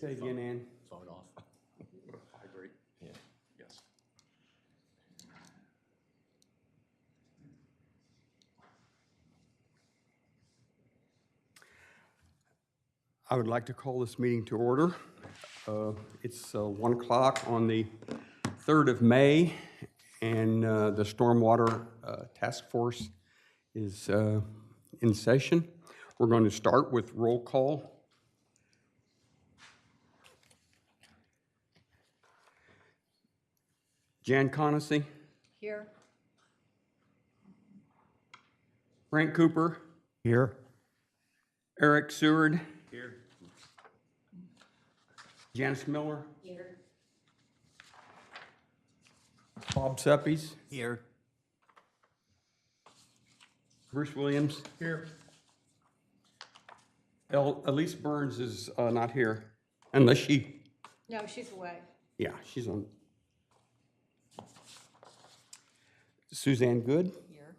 Say again, Ann. Phone off. Vibrate. Yeah. Yes. I would like to call this meeting to order. It's 1 o'clock on the 3rd of May, and the Stormwater Task Force is in session. We're going to start with roll call. Jan Conacy, Here. Frank Cooper, Here. Eric Seward, Here. Janice Miller, Here. Bob Suppes, Here. Bruce Williams. Here. Elise Burns is not here, unless she, No, she's away. yeah, she's on. Suzanne Good, Here.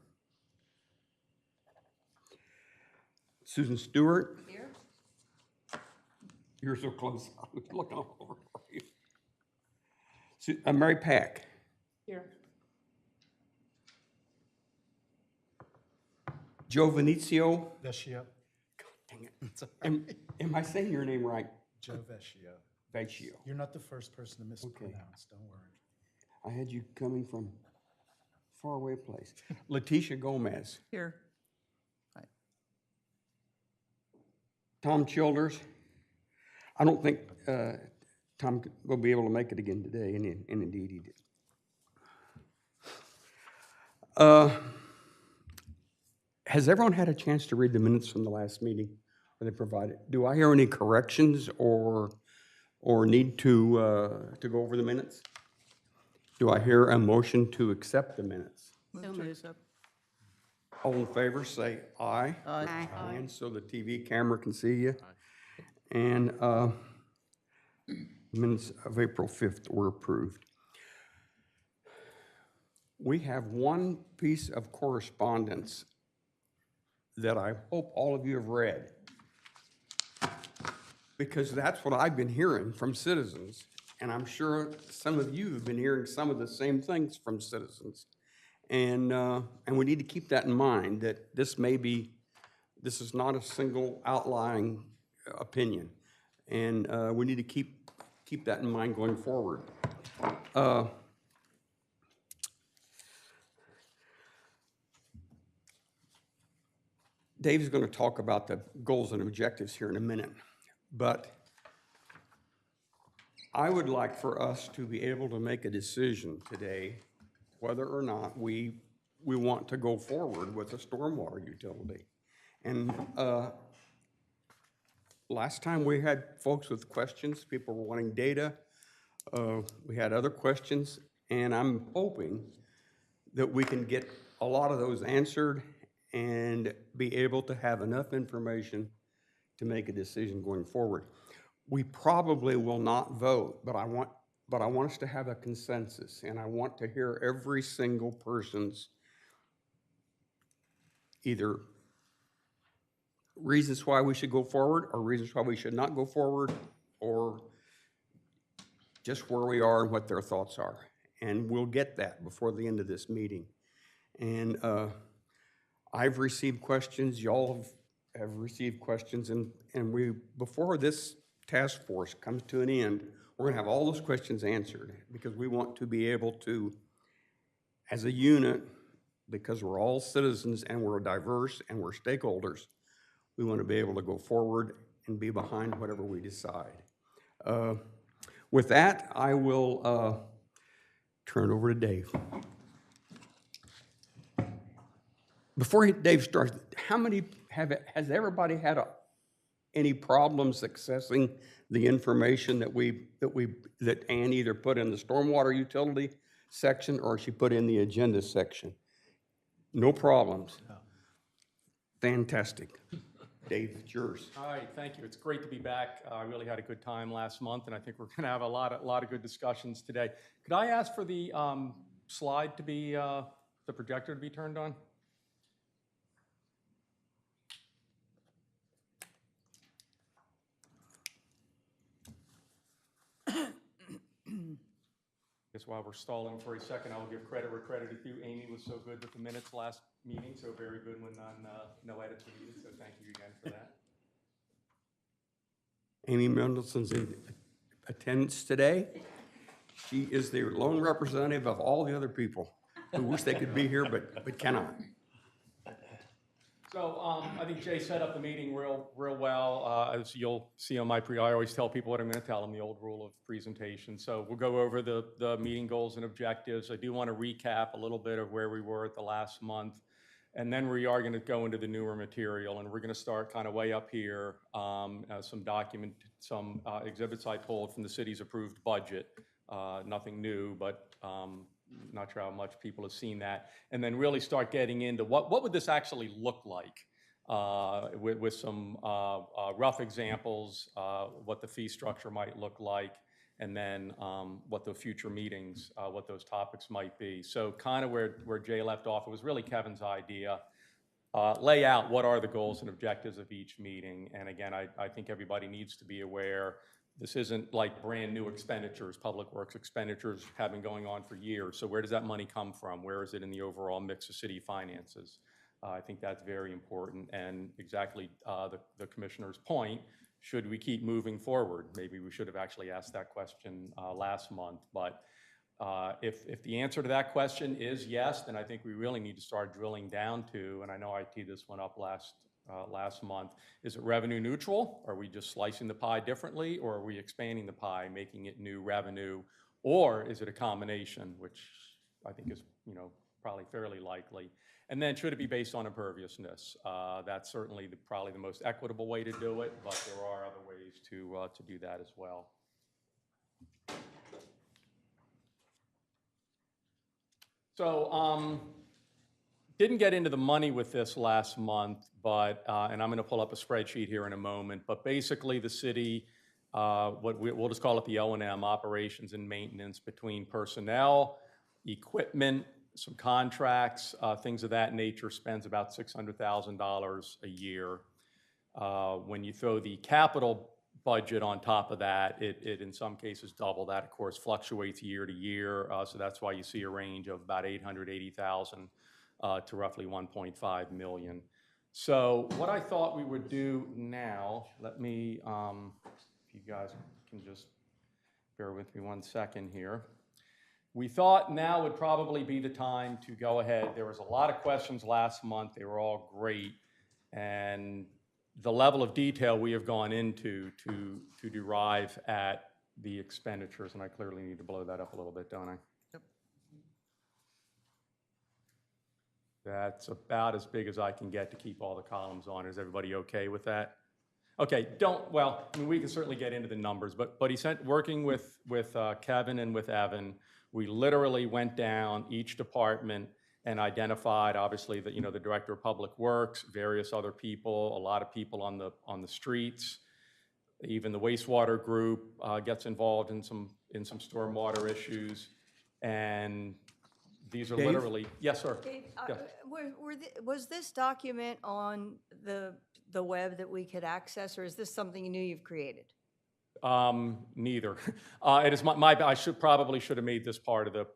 Susan Stewart, Here. you're so close, I was looking all over for you. Mary Pack, Here. Joe Venezio, Vecchio. dang it, am I saying your name right? Joe Vecchio. Vecchio. You're not the first person to mispronounce, don't worry. I had you coming from far away place. Letitia Gomez, Here. Tom Childers. I don't think Tom will be able to make it again today, and indeed he did. Has everyone had a chance to read the minutes from the last meeting? Are they provided? Do I hear any corrections or need to go over the minutes? Do I hear a motion to accept the minutes? Move to accept. All in favor, say aye. Aye. And so the TV camera can see you. And minutes of April 5th were approved. We have one piece of correspondence that I hope all of you have read, because that's what I've been hearing from citizens, and I'm sure some of you have been hearing some of the same things from citizens. And we need to keep that in mind, that this is not a single outlying opinion. And we need to keep that in mind going forward. Dave's going to talk about the goals and objectives here in a minute, but I would like for us to be able to make a decision today whether or not we want to go forward with a stormwater utility. And last time we had folks with questions, people were wanting data. We had other questions, and I'm hoping that we can get a lot of those answered and be able to have enough information to make a decision going forward. We probably will not vote, but I want us to have a consensus, and I want to hear every single person's either reasons why we should go forward or reasons why we should not go forward, or just where we are and what their thoughts are. And we'll get that before the end of this meeting. And I've received questions, y'all have received questions, and before this task force comes to an end, we're gonna have all those questions answered, because we want to be able to, as a unit, because we're all citizens and we're diverse and we're stakeholders, we want to be able to go forward and be behind whatever we decide. With that, I will turn it over to Dave. Before Dave starts, has everybody had any problems accessing the information that Ann either put in the stormwater utility section or she put in the agenda section? No problems. Fantastic. Dave, it's yours. All right, thank you. It's great to be back. I really had a good time last month, and I think we're going to have a lot of good discussions today. Could I ask for the slide to be, the projector to be turned on? Guess while we're stalling for a second, I'll give credit where credit is due. Amy was so good with the minutes last meeting, so very good when no edits were needed, so thank you again for that. Amy Mendelson's in attendance today. She is the lone representative of all the other people who wish they could be here but cannot. So I think Jay set up the meeting real well. As you'll see on my I always tell people what I'm going to tell them, the old rule of presentation. So we'll go over the meeting goals and objectives. I do want to recap a little bit of where we were at the last month. And then we are going to go into the newer material, and we're going to start kind of way up here. Some exhibits I pulled from the city's approved budget. Nothing new, but not sure how much people have seen that. And then really start getting into what would this actually look like with some rough examples, what the fee structure might look like, and then what the future meetings, what those topics might be. So kind of where Jay left off, it was really Kevin's idea. Lay out what are the goals and objectives of each meeting. And again, I think everybody needs to be aware this isn't like brand new expenditures. Public works expenditures have been going on for years. So where does that money come from? Where is it in the overall mix of city finances? I think that's very important. And exactly the commissioner's point, should we keep moving forward? Maybe we should have actually asked that question last month. But if the answer to that question is yes, then I think we really need to start drilling down to, and I know I teed this one up last month, is it revenue neutral? Are we just slicing the pie differently, or are we expanding the pie, making it new revenue? Or is it a combination, which I think is probably fairly likely? And then should it be based on imperviousness? That's certainly probably the most equitable way to do it, but there are other ways to do that as well. So didn't get into the money with this last month, but, and I'm going to pull up a spreadsheet here in a moment, but basically the city, we'll just call it the O&M, operations and maintenance, between personnel, equipment, some contracts, things of that nature, spends about $600,000 a year. When you throw the capital budget on top of that, it in some cases double that. Of course, fluctuates year to year, so that's why you see a range of about $880,000 to roughly $1.5 million. So what I thought we would do now, let me, if you guys can just bear with me 1 second here. We thought now would probably be the time to go ahead. There was a lot of questions last month. They were all great. And the level of detail we have gone into to derive at the expenditures, and I clearly need to blow that up a little bit, don't I? Yep. That's about as big as I can get to keep all the columns on. Is everybody okay with that? Okay, well, I mean, we can certainly get into the numbers, but working with Kevin and with Evan, we literally went down each department and identified, obviously, the Director of Public Works, various other people, a lot of people on the streets. Even the wastewater group gets involved in some stormwater issues, and these are Dave? literally, yes, sir. Dave, Yes. was this document on the web that we could access, or is this something new you've created? Neither. It is I should have made this part of the.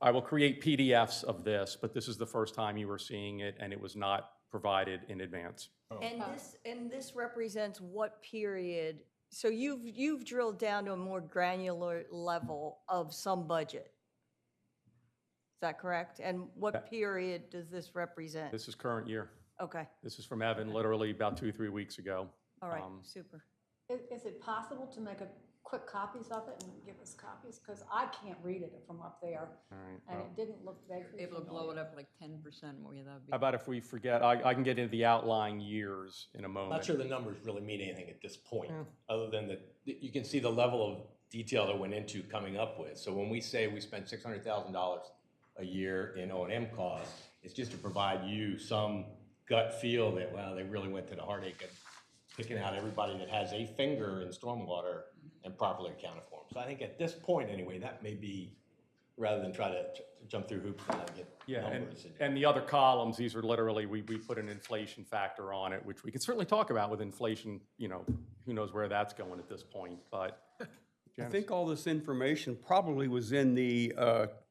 I will create PDFs of this, but this is the first time you were seeing it, and it was not provided in advance. And this represents what period? So you've drilled down to a more granular level of some budget. Is that correct? And what period does this represent? This is current year. Okay. This is from Evan, literally about 2-3 weeks ago. All right. Super. Is it possible to make quick copies of it and give us copies? Because I can't read it from up there. All right, And it didn't look vaguely Able to blow familiar. it up like 10% more, that'd be. How about if we forget, I can get into the outlying years in a I'm moment. not sure the numbers really mean anything at this point, other than that you can see the level of detail that went into coming up with. So when we say we spend $600,000 a year in O&M costs, it's just to provide you some gut feel that, wow, they really went to the heartache of picking out everybody that has a finger in stormwater and properly accounted for them. So I think at this point, anyway, that may be, rather than try to jump through hoops and get numbers. And the other columns, these are literally, we put an inflation factor on it, which we can certainly talk about with inflation, who knows where that's going at this point. But I think all this information probably was in the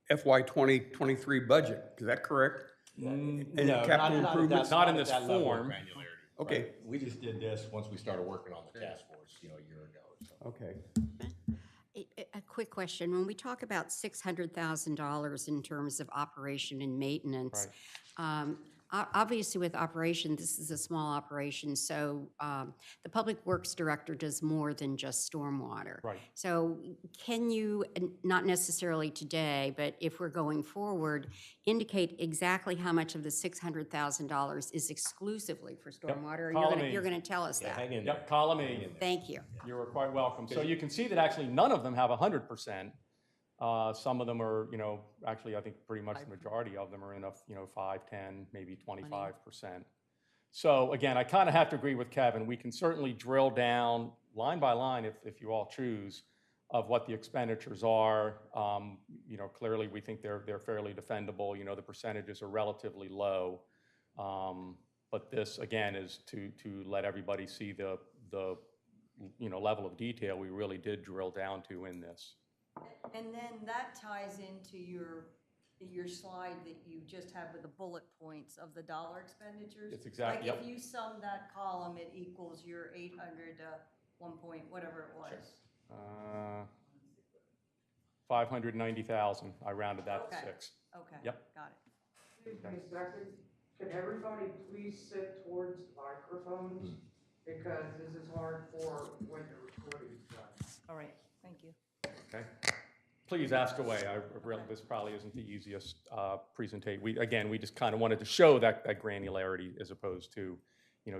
FY 2023 budget. Is that correct? And No, capital not improvements? Not in at this that level of form. granularity. Okay. Right. We just did this once we started working on the task force, a year ago or so. Okay. A quick question. When we talk about $600,000 in terms of operation and maintenance, obviously with operation, this is a small operation, so the Public Works Director does more than just stormwater. Right. So can you, not necessarily today, but if we're going forward, indicate exactly how much of the $600,000 is exclusively for stormwater? Column You're E. going to tell us that? Hang in there. Yep, column E. Thank you. You are quite welcome. So you can see that actually none of them have 100%. Some of them are, actually I think pretty much the majority of them are in a, 5, 10, maybe 25%. So again, I kind of have to agree with Kevin. We can certainly drill down line by line if you all choose of what the expenditures are. Clearly we think they're fairly defendable. The percentages are relatively low. But this again is to let everybody see the level of detail we really did drill down to in this. And then that ties into your slide that you just have with the bullet points of the dollar expenditures. It's exactly, Like if you sum that column, it equals your 800 to 1 point, whatever it was. 590,000. I rounded that to Okay. 6. Okay. Yep. Got it. Excuse me a second. Can everybody please sit towards the microphones? Because this is hard for when the recording's done. All right, thank you. Okay. Please ask away. This probably isn't the easiest presentation. We just kind of wanted to show that granularity as opposed to,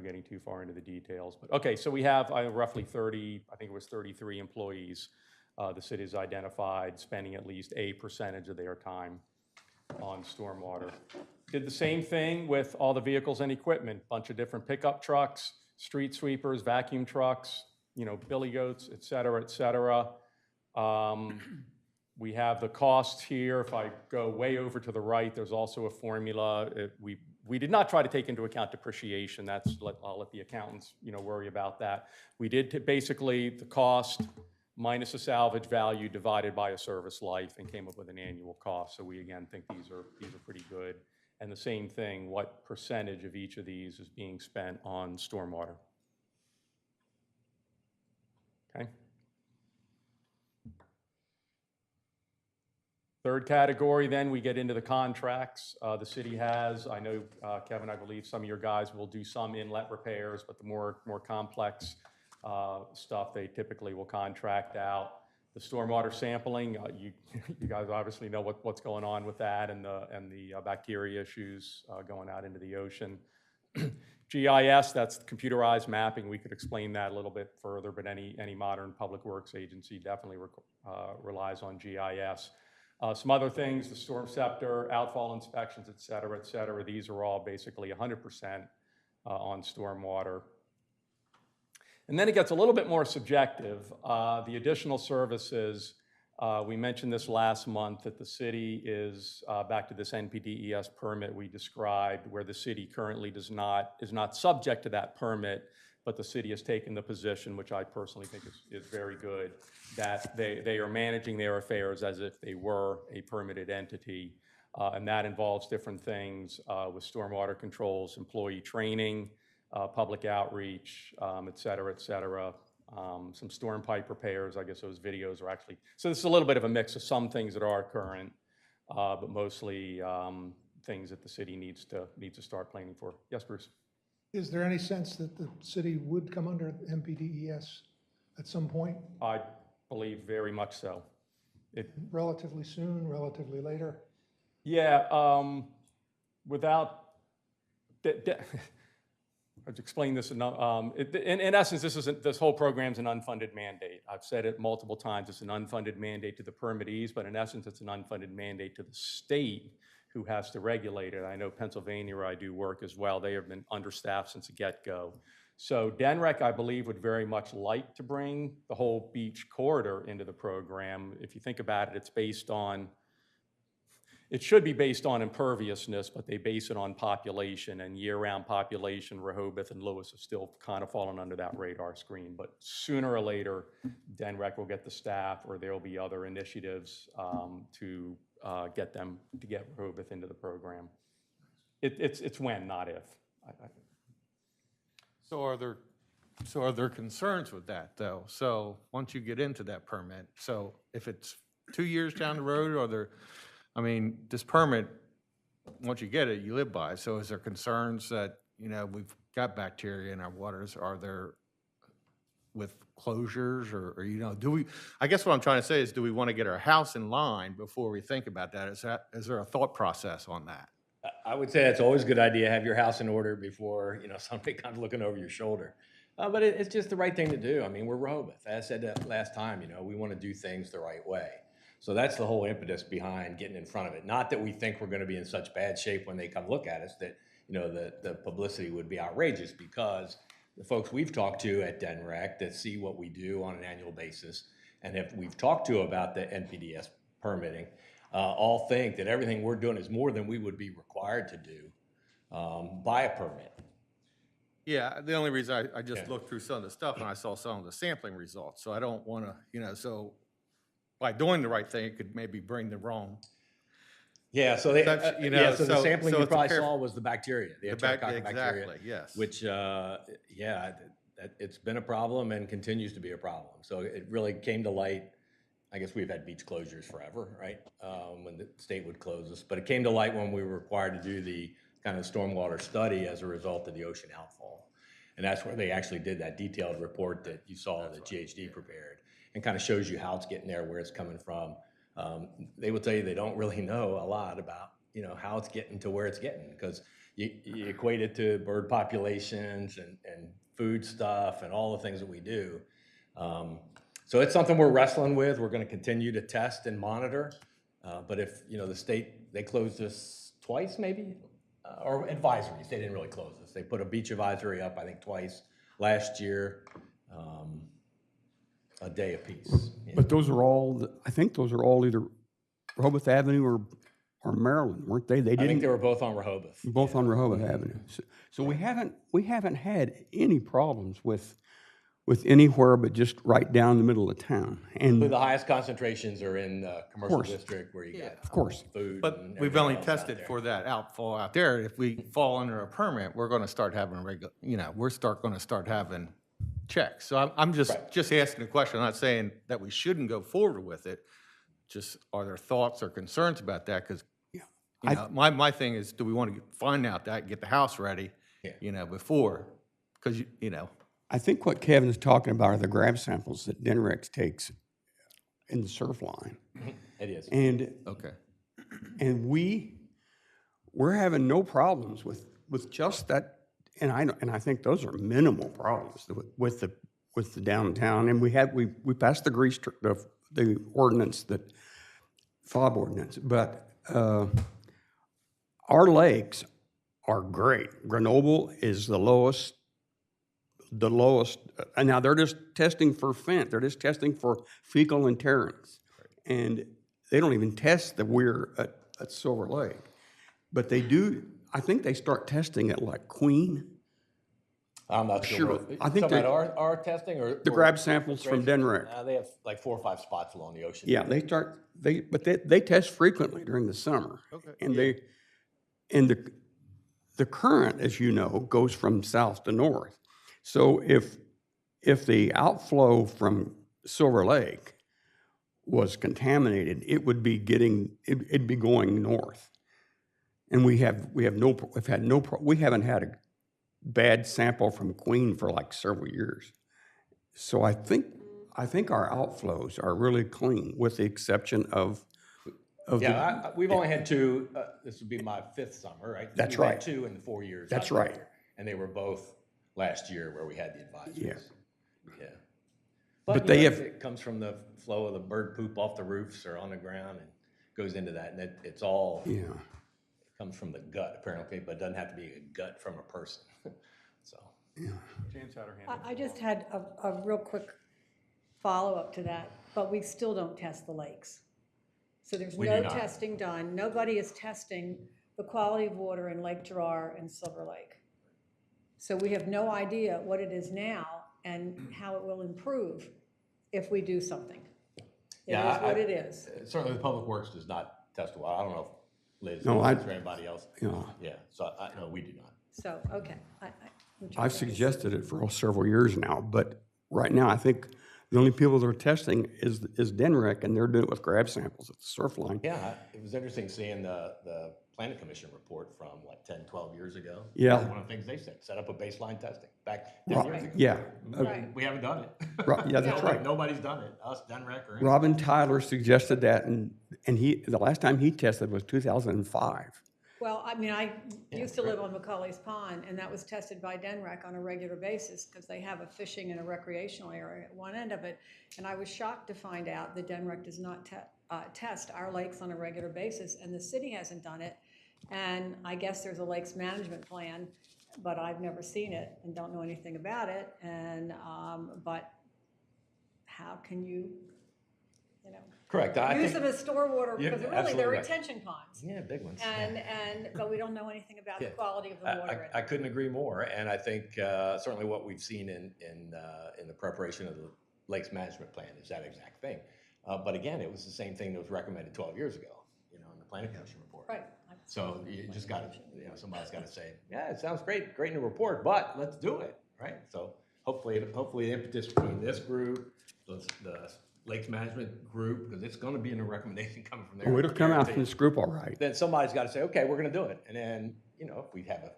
getting too far into the details. But okay, so we have roughly 30, I think it was 33 employees. The city has identified spending at least a percentage of their time on stormwater. Did the same thing with all the vehicles and equipment, bunch of different pickup trucks, street sweepers, vacuum trucks, billy goats, et cetera, et cetera. We have the costs here. If I go way over to the right, there's also a formula. We did not try to take into account depreciation. I'll let the accountants, worry about that. We did basically the cost minus the salvage value divided by a service life and came up with an annual cost. So we again think these are pretty good. And the same thing, what percentage of each of these is being spent on stormwater? Okay. Third category, then we get into the contracts. The city has, I know, Kevin, I believe some of your guys will do some inlet repairs, but the more complex stuff they typically will contract out. The stormwater sampling, you guys obviously know what's going on with that and the bacteria issues going out into the ocean. GIS, that's computerized mapping. We could explain that a little bit further, but any modern public works agency definitely relies on GIS. Some other things, the storm scepter, outfall inspections, et cetera, these are all basically 100% on stormwater. And then it gets a little bit more subjective. The additional services, we mentioned this last month that the city is back to this NPDES permit we described, where the city currently is not subject to that permit, but the city has taken the position, which I personally think is very good, that they are managing their affairs as if they were a permitted entity. And that involves different things with stormwater controls, employee training, public outreach, et cetera, some storm pipe repairs. I guess those videos are actually, so this is a little bit of a mix of some things that are current, but mostly things that the city needs to start planning for. Yes, Bruce? Is there any sense that the city would come under MPDES at some point? I believe very much so. Relatively soon, relatively later? Yeah, without, I've explained this enough. In essence, this whole program's an unfunded mandate. I've said it multiple times. It's an unfunded mandate to the permittees, but in essence, it's an unfunded mandate to the state who has to regulate it. I know Pennsylvania, where I do work as well, they have been understaffed since the get-go. So DENREC, I believe, would very much like to bring the whole beach corridor into the program. If you think about it, it's based on, it should be based on imperviousness, but they base it on population, and year-round population, Rehoboth and Lewis have still kind of fallen under that radar screen. But sooner or later, DenRec will get the staff, or there will be other initiatives to get Rehoboth into the program. It's when, not if. So are there concerns with that, though? So once you get into that permit, so if it's 2 years down the road, I mean, this permit, once you get it, you live by. So is there concerns that, we've got bacteria in our waters? Are there with closures or I guess what I'm trying to say is, do we want to get our house in line before we think about that? Is there a thought process on that? I would say it's always a good idea to have your house in order before, somebody comes looking over your shoulder. But it's just the right thing to do. I mean, we're Rehoboth. As I said that last time, we want to do things the right way. So that's the whole impetus behind getting in front of it. Not that we think we're going to be in such bad shape when they come look at us that, the publicity would be outrageous, because the folks we've talked to at DenRec that see what we do on an annual basis, and if we've talked to about the NPDS permitting, all think that everything we're doing is more than we would be required to do by a permit. Yeah, the only reason I just looked through some of the stuff and I saw some of the sampling results. So I don't want to, so by doing the right thing, it could maybe bring the wrong. Yeah, so so the sampling you probably saw was the bacteria, the Enterococcal bacteria. Exactly, yes. Which, it's been a problem and continues to be a problem. So it really came to light. I guess we've had beach closures forever, right? When the state would close us. But it came to light when we were required to do the kind of stormwater study as a result of the ocean outfall. And that's where they actually did that detailed report that you saw that GHD prepared, and kind of shows you how it's getting there, where it's coming from. They will tell you they don't really know a lot about, how it's getting to where it's getting, because you equate it to bird populations and food stuff and all the things that we do. So it's something we're wrestling with. We're going to continue to test and monitor. But if, the state, they closed us twice maybe, or advisories. They didn't really close us. They put a beach advisory up, I think, twice last year, a day apiece. But those are all, I think those are all either Rehoboth Avenue or Maryland, weren't they? They I think didn't, they were both on Rehoboth. both on Rehoboth Avenue. So we haven't had any problems with anywhere but just right down the middle of town. And The highest concentrations are in the commercial district, where you get of course. food. But and we've everything only else out tested there. for that outfall out there. If we fall under a permit, we're going to start having going to start having checks. So I'm just asking the question. I'm not saying that we shouldn't go forward with it. Just, are there thoughts or concerns about that? Because my thing is, do we want to find out that, get the house ready, before? Because I think what Kevin's talking about are the grab samples that DenRec takes in the surf line. It is. And okay. And we're having no problems with just that, and I think those are minimal problems with the downtown. And we passed the ordinance, that FOB ordinance, but our lakes are great. Grenoble is the lowest. And now they're just testing for FENT. They're just testing for fecal enterins, and they don't even test the weir at Silver Lake. But they do, I think they start testing at like Queen. I'm not sure. I think about our testing or the grab samples from DenRec. They have like 4 or 5 spots along the ocean. Yeah, they test frequently during the summer. Okay. And the current, as you know, goes from south to north. So if the outflow from Silver Lake was contaminated, it'd be going north. And we haven't had a bad sample from Queen for like several years. So I think our outflows are really clean, with the exception of we've only had 2. This would be my 5th summer, right? That's We've had right. 2 in the 4 years. That's I've been right. here, and they were both last year where we had the advisories. Yeah. But they have. It comes from the flow of the bird poop off the roofs or on the ground, and goes into that, and it's all. Yeah. Comes from the gut, apparently, but it doesn't have to be a gut from a person. So. Yeah. James had her hand up. I just had a real quick follow-up to that, but we still don't test the lakes. So there's We no do not. testing done. Nobody is testing the quality of water in Lake Gerard and Silver Lake. So we have no idea what it is now and how it will improve if we do something. It Yeah, is what it is. Certainly, the Public Works does not test water. I don't know if Liz No, does or anybody else. Yeah. Yeah, so no, we do not. So, okay. I've suggested it for several years now, but right now, I think the only people that are testing is DENREC, and they're doing it with grab samples at the surf line. Yeah, it was interesting seeing the Planning Commission report from, 10, 12 years ago. Yeah. That's one of the things they said, set up a baseline testing back 10 years ago. Yeah, Right. We haven't done it. yeah, that's right. Nobody's done it, us, DENREC, or anything. Robin Tyler suggested that, and the last time he tested was 2005. Well, I mean, I used to live on Macaulay's Pond, and that was tested by DENREC on a regular basis because they have a fishing and a recreational area at one end of it. And I was shocked to find out that DENREC does not test our lakes on a regular basis, and the city hasn't done it. And I guess there's a lakes management plan, but I've never seen it and don't know anything about it. And, but how can you Correct. I use think- them as stormwater, Yeah, because really absolutely they're right. retention ponds. Yeah, big ones. But we don't know anything about the Yeah. quality of the water in it. I couldn't agree more, and I think certainly what we've seen in the preparation of the Lakes Management Plan is that exact thing. But again, it was the same thing that was recommended 12 years ago, in the Planning Commission report. Right. So you just got to, somebody's got to say, yeah, it sounds great in the report, but let's do it, right? So hopefully the impetus between this group, the Lakes Management Group, because it's going to be in a recommendation coming from there. Oh, it'll come out from this group all right. Then somebody's got to say, okay, we're going to do it. And then, if we have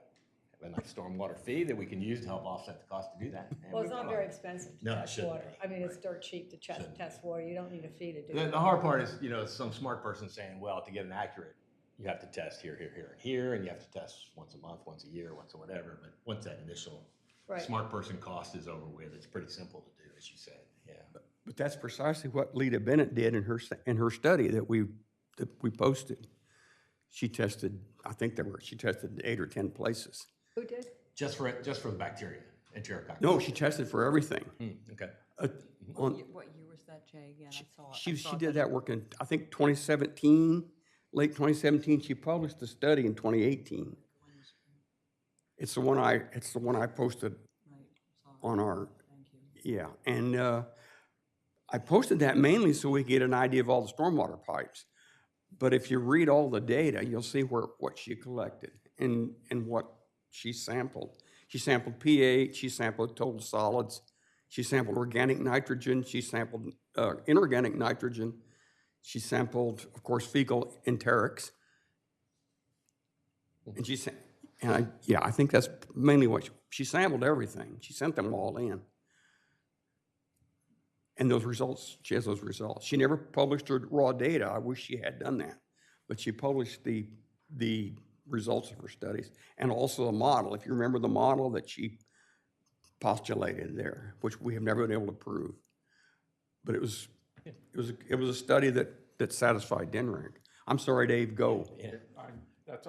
a nice stormwater fee that we can use to help offset the cost to do that. then Well, it's we not will. very expensive to No, it test shouldn't water. be. I mean, it's dirt cheap to test water. You don't need a fee to do The it. hard part is, some smart person saying, well, to get an accurate, you have to test here, and here, and you have to test once a month, once a year, once or whatever. But once that initial Right. smart person cost is over with, it's pretty simple to do, as you said, yeah. But that's precisely what Lita Bennett did in her study that we posted. She tested, she tested 8 or 10 places. Who did? Just for the bacteria, enterococcus. No, she tested for everything. Okay. What year was that, Jay? Again, I saw it. She did that work in, I think, 2017, late 2017. She published the study in 2018. It's the one I posted on our, yeah. And I posted that mainly so we get an idea of all the stormwater pipes. But if you read all the data, you'll see what she collected and what she sampled. She sampled pH, she sampled total solids, she sampled organic nitrogen, she sampled inorganic nitrogen, she sampled, of course, fecal enterics. And I think that's mainly what she sampled everything. She sent them all in. And those results, she has those results. She never published her raw data. I wish she had done that. But she published the results of her studies and also the model. If you remember the model that she postulated there, which we have never been able to prove. But it was a study that satisfied DENREC. I'm sorry, Dave, go. Yeah.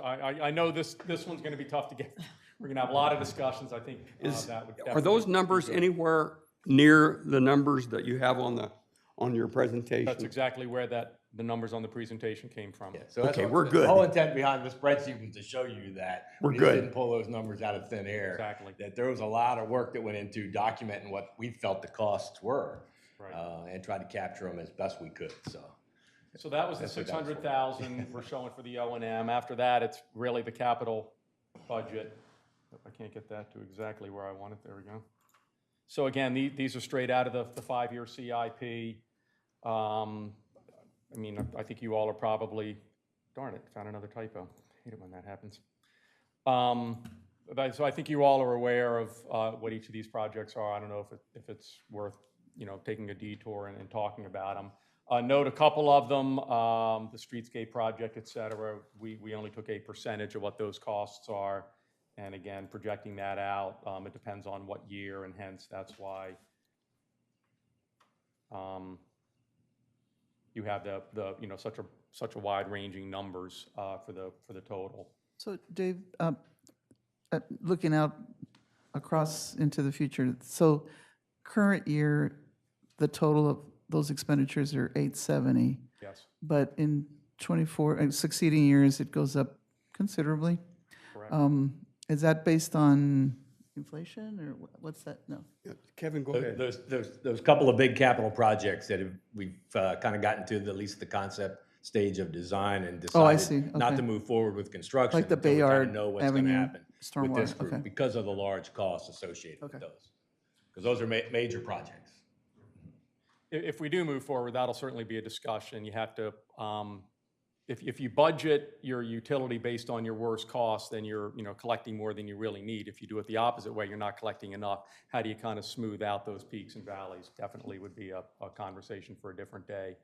I know this one's going to be tough to get. We're going to have a lot of discussions. I think that would Are those definitely numbers be good. anywhere near the numbers that you have on your presentation? That's exactly where the numbers on the presentation came from. Yeah, so that's Okay, what- we're good. The whole intent behind the spreadsheet was to show you that. We're we just good. didn't pull those numbers out of thin air. Exactly. That there was a lot of work that went into documenting what we felt the costs were. Right. And tried to capture them as best we could, so. So that was the That's what that was for. 600,000 we're showing for the O&M. After that, it's really the capital budget. I can't get that to exactly where I want it. There we go. So again, these are straight out of the 5-year CIP. I think you all are probably, darn it, found another typo. I hate it when that happens. So I think you all are aware of what each of these projects are. I don't know if it's worth taking a detour and talking about them. Note a couple of them, the streetscape project, et cetera. We only took a percentage of what those costs are. And again, projecting that out, it depends on what year, and hence that's why you have such a wide-ranging numbers for the total. So Dave, looking out across into the future, so current year, the total of those expenditures are 870. Yes, but in 24, succeeding years, it goes up considerably. correct. Is that based on inflation, or what's that? No. Yeah, Kevin, go ahead. Those couple of big capital projects that we've kind of gotten to at least the concept stage of design and Oh, I decided see. not Okay. to move forward with construction Like the until we kind Bayard of know what's going to Avenue happen with this stormwater, group okay. because of the large costs associated with Okay. those. Because those are major projects. If we do move forward, that'll certainly be a discussion. You have to, if you budget your utility based on your worst cost, then you're, collecting more than you really need. If you do it the opposite way, you're not collecting enough. How do you kind of smooth out those peaks and valleys? Definitely would be a conversation for a different day.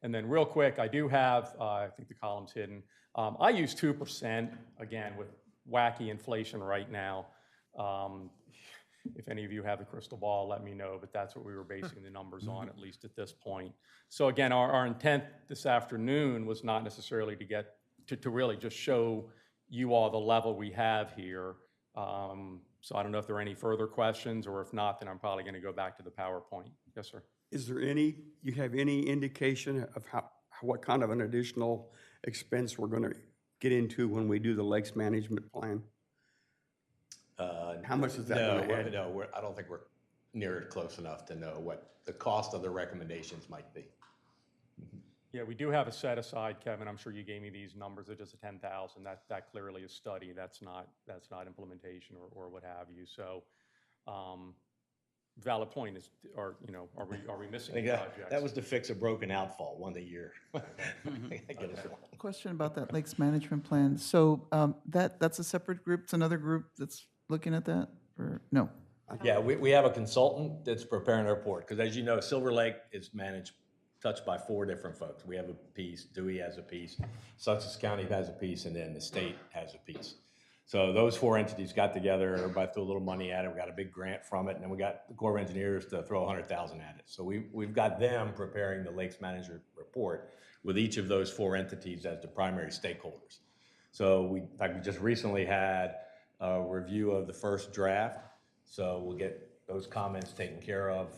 And then real quick, I do have, I think the column's hidden. I use 2%, again, with wacky inflation right now. If any of you have a crystal ball, let me know, but that's what we were basing the numbers on, at least at this point. So again, our intent this afternoon was not necessarily to get, to really just show you all the level we have here. So I don't know if there are any further questions, or if not, then I'm probably going to go back to the PowerPoint. Yes, sir. Is there you have any indication of what kind of an additional expense we're going to get into when we do the lakes management plan? How much is that going to add? No, I don't think we're near close enough to know what the cost of the recommendations might be. Yeah, we do have a set aside, Kevin. I'm sure you gave me these numbers. It's just a 10,000. That clearly is study. That's not implementation or what have you. So, valid point is, are we missing projects? That was to fix a broken outfall one a year. I get it. Question about that lakes management plan. So that's a separate group? It's another group that's looking at that, or no? Yeah, we have a consultant that's preparing a report, because as you know, Silver Lake is touched by 4 different folks. We have a piece, Dewey has a piece, Sussex County has a piece, and then the state has a piece. So those 4 entities got together, everybody threw a little money at it, we got a big grant from it, and then we got the Corps of Engineers to throw $100,000 at it. So we've got them preparing the Lakes Manager report with each of those 4 entities as the primary stakeholders. So in fact, we just recently had a review of the first draft, so we'll get those comments taken care of.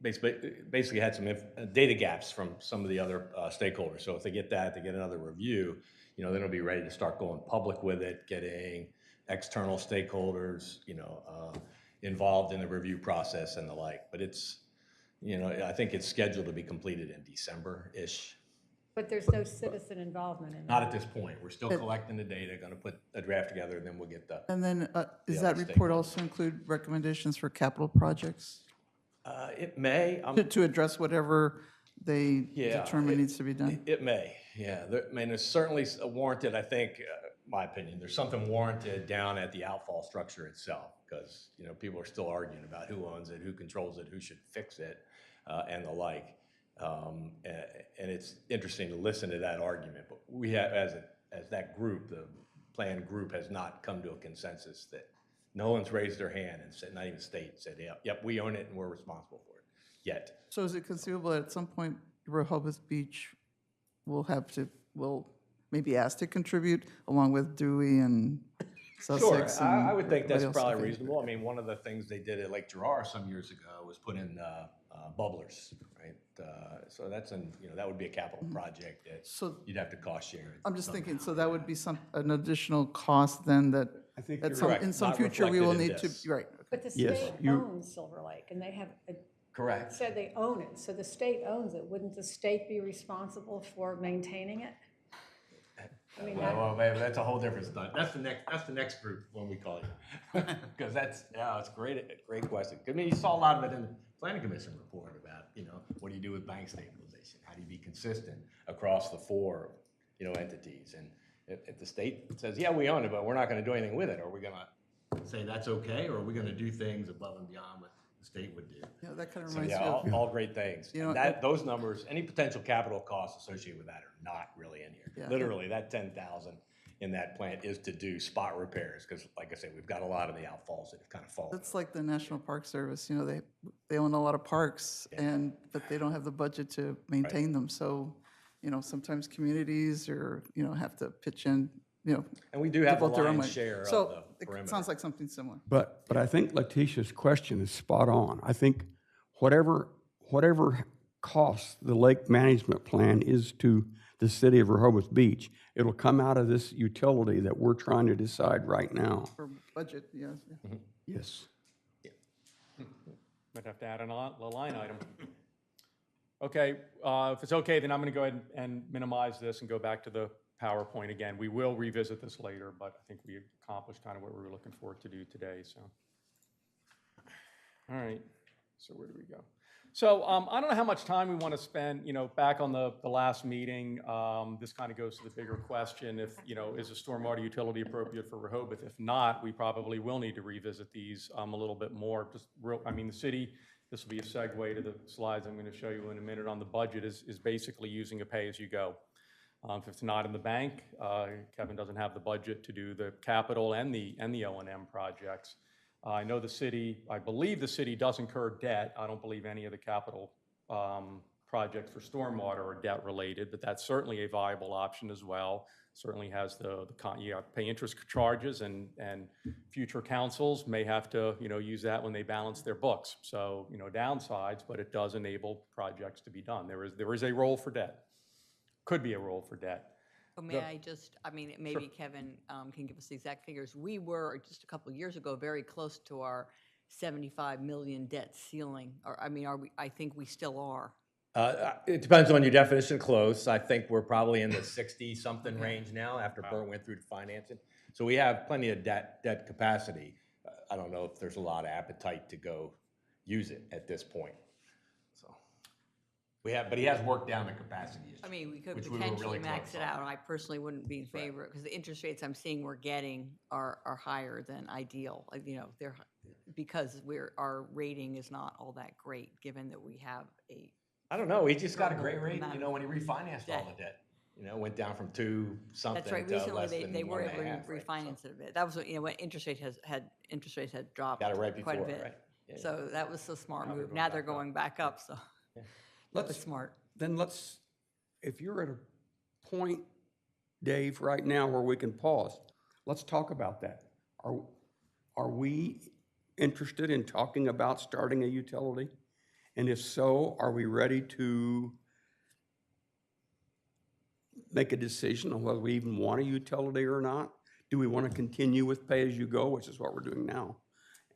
Basically had some data gaps from some of the other stakeholders. So if they get that, they get another review, then it'll be ready to start going public with it, getting external stakeholders, involved in the review process and the like. But it's, I think it's scheduled to be completed in December-ish. But there's no citizen involvement in Not that. at this point. We're still collecting the data, going to put a draft together, and then we'll get the. And then does other that report stakeholders. also include recommendations for capital projects? It may. To address whatever they determine needs to be done? It may, yeah. There's certainly warranted, I think, my opinion, there's something warranted down at the outfall structure itself, because, people are still arguing about who owns it, who controls it, who should fix it, and the like. And it's interesting to listen to that argument, but we have, as that group, the planned group has not come to a consensus that no one's raised their hand and said, not even state, said, yep, we own it and we're responsible for it, yet. So is it conceivable that at some point Rehoboth Beach will maybe ask to contribute along with Dewey and Sussex? Sure, I would think that's everybody else? probably Okay. reasonable. I mean, one of the things they did at Lake Gerard some years ago was put in bubblers, right? So that's that would be a capital project that So- you'd have to cost share. I'm just thinking, so that would be an additional cost then that I think at you're some, correct. in some Not future we will reflected in need to, this. right. But the Yes, state you- owns Silver Lake, and they have, Correct. said they own it, so the state owns it. Wouldn't the state be responsible for maintaining it? I mean, Well, that's a whole different stuff. That's the next group when we call you, because it's great question. I mean, you saw a lot of it in the Planning Commission report about what do you do with bank stabilization? How do you be consistent across the 4 entities? And if the state says, yeah, we own it, but we're not going to do anything with it, are we going to say that's okay, or are we going to do things above and beyond what the state would do? Yeah, that kind of So reminds yeah, me of, all great things. You know, And those numbers, any potential capital costs associated with that are not really in here. Yeah. Literally, that 10,000 in that plant is to do spot repairs, because like I said, we've got a lot of the outfalls that have kind of fallen. that's like the National Park Service, they own a lot of parks but they don't have the budget to maintain them. So, sometimes communities have to pitch in, And we do have the devote their own lion's money. share of So the it perimeter. sounds like something similar. But I think Letitia's question is spot on. I think whatever cost the lake management plan is to the city of Rehoboth Beach. It'll come out of this utility that we're trying to decide right now. For budget, yes. Yes. Might have to add a line item. Okay, if it's okay, then I'm going to go ahead and minimize this and go back to the PowerPoint again. We will revisit this later, but I think we accomplished kind of what we were looking for to do today, so. All right, so where do we go? So I don't know how much time we want to spend, back on the last meeting. This kind of goes to the bigger question, if, is a stormwater utility appropriate for Rehoboth? If not, we probably will need to revisit these a little bit more. The city, this will be a segue to the slides I'm going to show you in a minute on the budget, is basically using a pay-as-you-go. If it's not in the bank, Kevin doesn't have the budget to do the capital and the O&M projects. I know I believe the city does incur debt. I don't believe any of the capital projects for stormwater are debt related, but that's certainly a viable option as well. Certainly has you have to pay interest charges, and future councils may have to, use that when they balance their books. So, downsides, but it does enable projects to be done. There is a role for debt. Could be a role for debt. Oh, may I just, maybe Kevin can give us the exact figures. We were, just a couple of years ago, very close to our 75 million debt ceiling. Or, I think we still are. It depends on your definition of close. I think we're probably in the 60-something range now after Bert went through the financing. So we have plenty of debt capacity. I don't know if there's a lot of appetite to go use it at this point. So but he has worked down the capacity issue. We could which we were potentially really max close it on. out. I personally wouldn't be in favor, because the interest rates I'm seeing we're getting are higher than ideal. They're because our rating is not all that great, given that we have a. I don't know. He just got a great rate, amount of when he refinanced all the debt. Went down from 2 something That's right. to Recently, less than they were able to 1.5, right? refinance it a bit. That was when interest rates had dropped Got it right quite a before, bit. right? Yeah. So that was a smart Now they're move. going Now they're back up. going back up. So that was smart. Then if you're at a point, Dave, right now where we can pause, let's talk about that. Are we interested in talking about starting a utility? And if so, are we ready to make a decision on whether we even want a utility or not? Do we want to continue with pay-as-you-go, which is what we're doing now?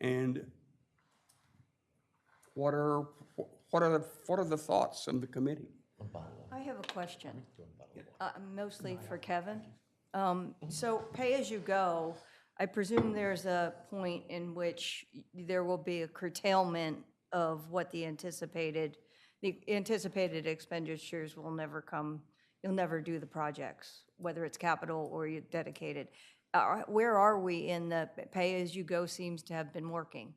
And what are the thoughts of the committee? I have a question, mostly for Kevin. So pay-as-you-go, I presume there's a point in which there will be a curtailment of what the anticipated expenditures will never come, you'll never do the projects, whether it's capital or you dedicated. Where are we in the pay-as-you-go seems to have been working?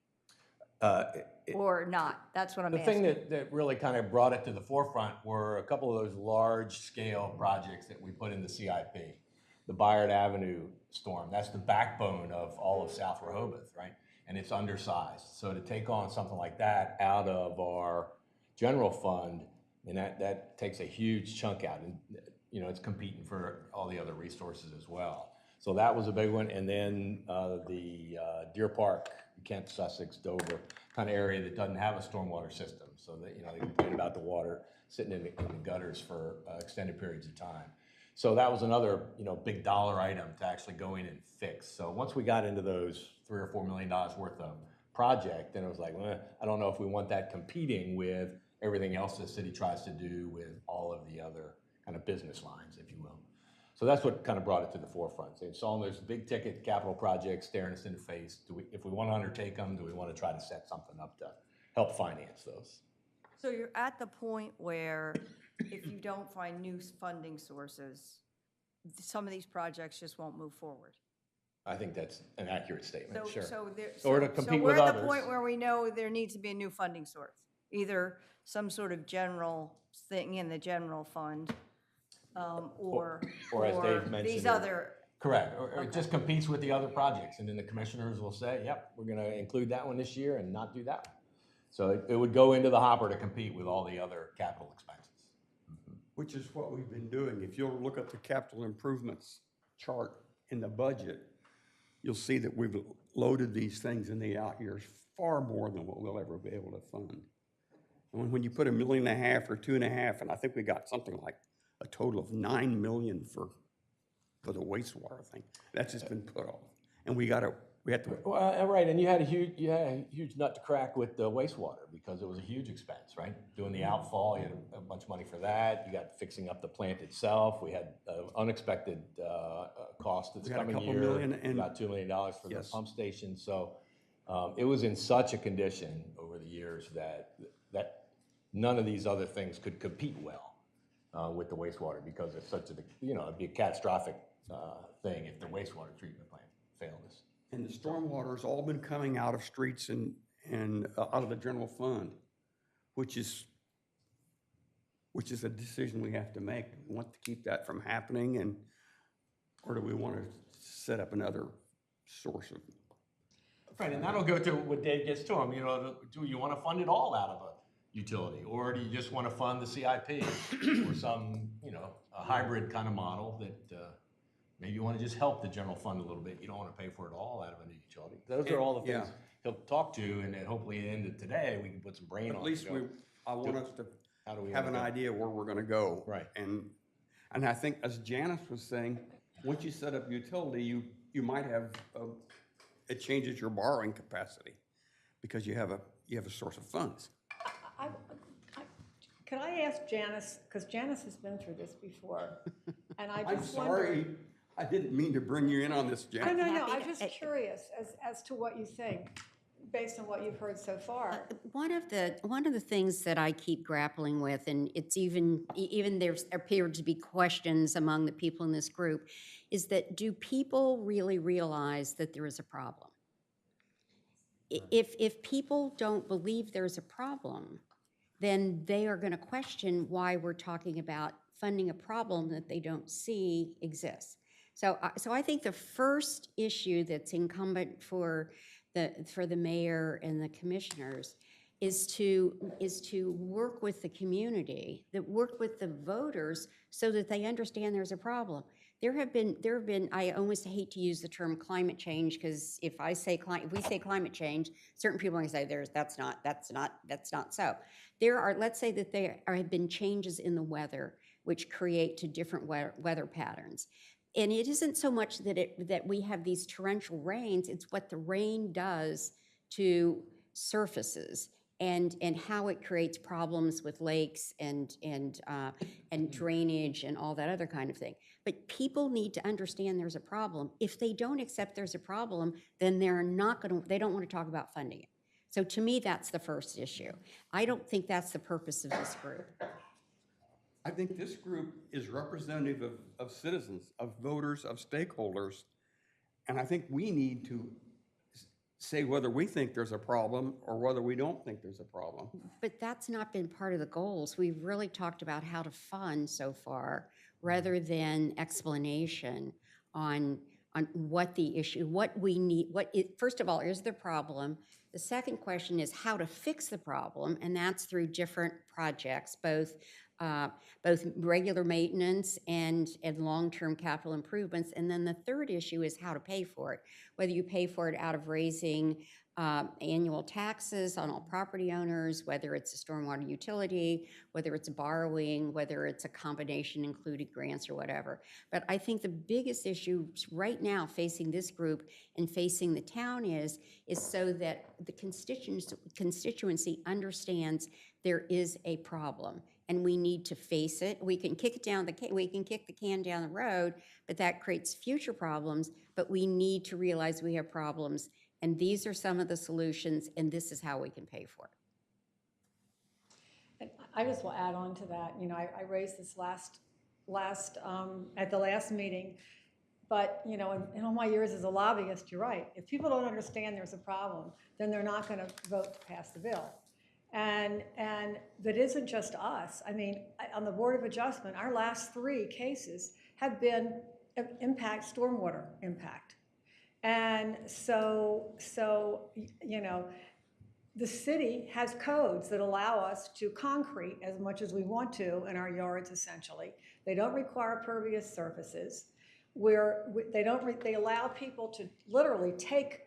Or not? That's what I'm The asking. thing that really kind of brought it to the forefront were a couple of those large-scale projects that we put in the CIP. The Bayard Avenue storm, that's the backbone of all of South Rehoboth, right? And it's undersized. So to take on something like that out of our general fund, and that takes a huge chunk out. And, it's competing for all the other resources as well. So that was a big one. And then the Deer Park, Kent, Sussex, Dover kind of area that doesn't have a stormwater system. So that, they complain about the water sitting in the gutters for extended periods of time. So that was another, big dollar item to actually go in and fix. So once we got into those $3 or $4 million worth of project, then it was like, I don't know if we want that competing with everything else the city tries to do with all of the other kind of business lines, if you will. So that's what kind of brought it to the forefront. So it's all those big ticket capital projects staring us in the face. If we want to undertake them, do we want to try to set something up to help finance those? So you're at the point where if you don't find new funding sources, some of these projects just won't move forward. I think that's an accurate statement, sure. Or to compete we're with at others. the point where we know there needs to be a new funding source, either some sort of general thing in the general fund, or as Dave mentioned, these other. Correct, or it just competes with the other projects, and then the commissioners will say, yep, we're going to include that one this year and not do that one. So it would go into the hopper to compete with all the other capital expenses. Which is what we've been doing. If you'll look at the capital improvements chart in the budget, you'll see that we've loaded these things in the out years far more than what we'll ever be able to fund. When you put $1.5 million or 2.5, and I think we got something like a total of 9 million for the wastewater thing, that's just been put off. And we had to, Well, right, and you had a huge nut to crack with the wastewater because it was a huge expense, right? Doing the outfall, you had a bunch of money for that. You got fixing up the plant itself. We had unexpected cost this We had a coming couple year. million and- About $2 million for the Yes. pump station. So it was in such a condition over the years that none of these other things could compete well with the wastewater because it's such a, it'd be a catastrophic thing if the wastewater treatment plant failed us. and the stormwater's all been coming out of streets and out of the general fund, which is a decision we have to make. We want to keep that from happening, or do we want to set up another source of? Right, and that'll go to what Dave gets to him, do you want to fund it all out of a utility? Or do you just want to fund the CIP or some, a hybrid kind of model that maybe you want to just help the general fund a little bit. You don't want to pay for it all out of a new utility. Those are all the things he'll talk to, and then hopefully at the end of today, we can put some brain on it. At least I want us to How do we have an wanna go? idea where we're going to go. Right. And I think, as Janice was saying, once you set up utility, you might have, it changes your borrowing capacity because you have a source of funds. Could I ask Janice, because Janice has been through this before, and I I'm just wonder. sorry, I didn't mean to bring you in on this, No, Janice. no, no, Happy I'm to- just curious as to what you think, based on what you've heard so far. One of the things that I keep grappling with, and it's even there appeared to be questions among the people in this group, is that do people really realize that there is a problem? If people don't believe there's a problem, then they are going to question why we're talking about funding a problem that they don't see exists. So I think the first issue that's incumbent for the mayor and the commissioners is to work with the community, that work with the voters so that they understand there's a problem. There have been, I almost hate to use the term climate change, because if we say climate change, certain people are going to say that's not so. There are, let's say that there have been changes in the weather which create to different weather patterns. And it isn't so much that we have these torrential rains, it's what the rain does to surfaces and how it creates problems with lakes and drainage and all that other kind of thing. But people need to understand there's a problem. If they don't accept there's a problem, then they don't want to talk about funding it. So to me, that's the first issue. I don't think that's the purpose of this group. I think this group is representative of citizens, of voters, of stakeholders, and I think we need to say whether we think there's a problem or whether we don't think there's a problem. But that's not been part of the goals. We've really talked about how to fund so far, rather than explanation on what the issue, what we need, first of all, is the problem. The second question is how to fix the problem, and that's through different projects, both regular maintenance and long-term capital improvements. And then the third issue is how to pay for it, whether you pay for it out of raising annual taxes on all property owners, whether it's a stormwater utility, whether it's borrowing, whether it's a combination including grants or whatever. But I think the biggest issue right now facing this group and facing the town is so that the constituency understands there is a problem and we need to face it. We can kick the can down the road, but that creates future problems. But we need to realize we have problems, and these are some of the solutions, and this is how we can pay for it. And I just will add on to that. I raised this at the last meeting, but in all my years as a lobbyist, you're right. If people don't understand there's a problem, then they're not going to vote to pass the bill. And that isn't just us. I mean, on the Board of Adjustment, our last 3 cases have been stormwater impact. And so the city has codes that allow us to concrete as much as we want to in our yards, essentially. They don't require pervious surfaces. They allow people to literally take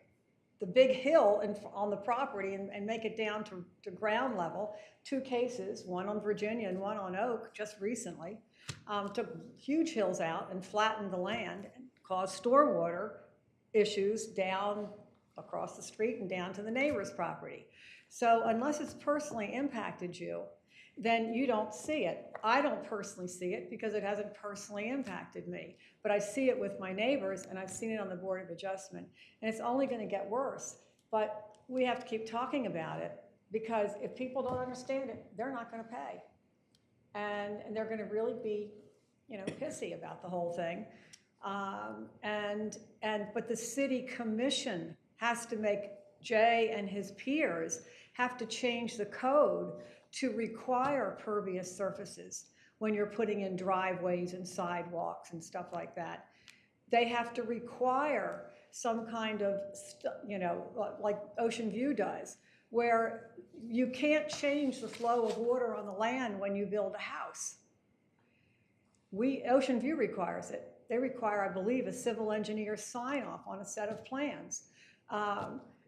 the big hill on the property and make it down to ground level. 2 cases, one on Virginia and one on Oak, just recently, took huge hills out and flattened the land and caused stormwater issues down across the street and down to the neighbor's property. So unless it's personally impacted you, then you don't see it. I don't personally see it because it hasn't personally impacted me. But I see it with my neighbors, and I've seen it on the Board of Adjustment. And it's only going to get worse. But we have to keep talking about it, because if people don't understand it, they're not going to pay. And they're going to really be, pissy about the whole thing. But the city commission has to make, Jay and his peers have to change the code to require pervious surfaces when you're putting in driveways and sidewalks and stuff like that. They have to require some kind of, like Ocean View does, where you can't change the flow of water on the land when you build a house. Ocean View requires it. They require, I believe, a civil engineer sign off on a set of plans.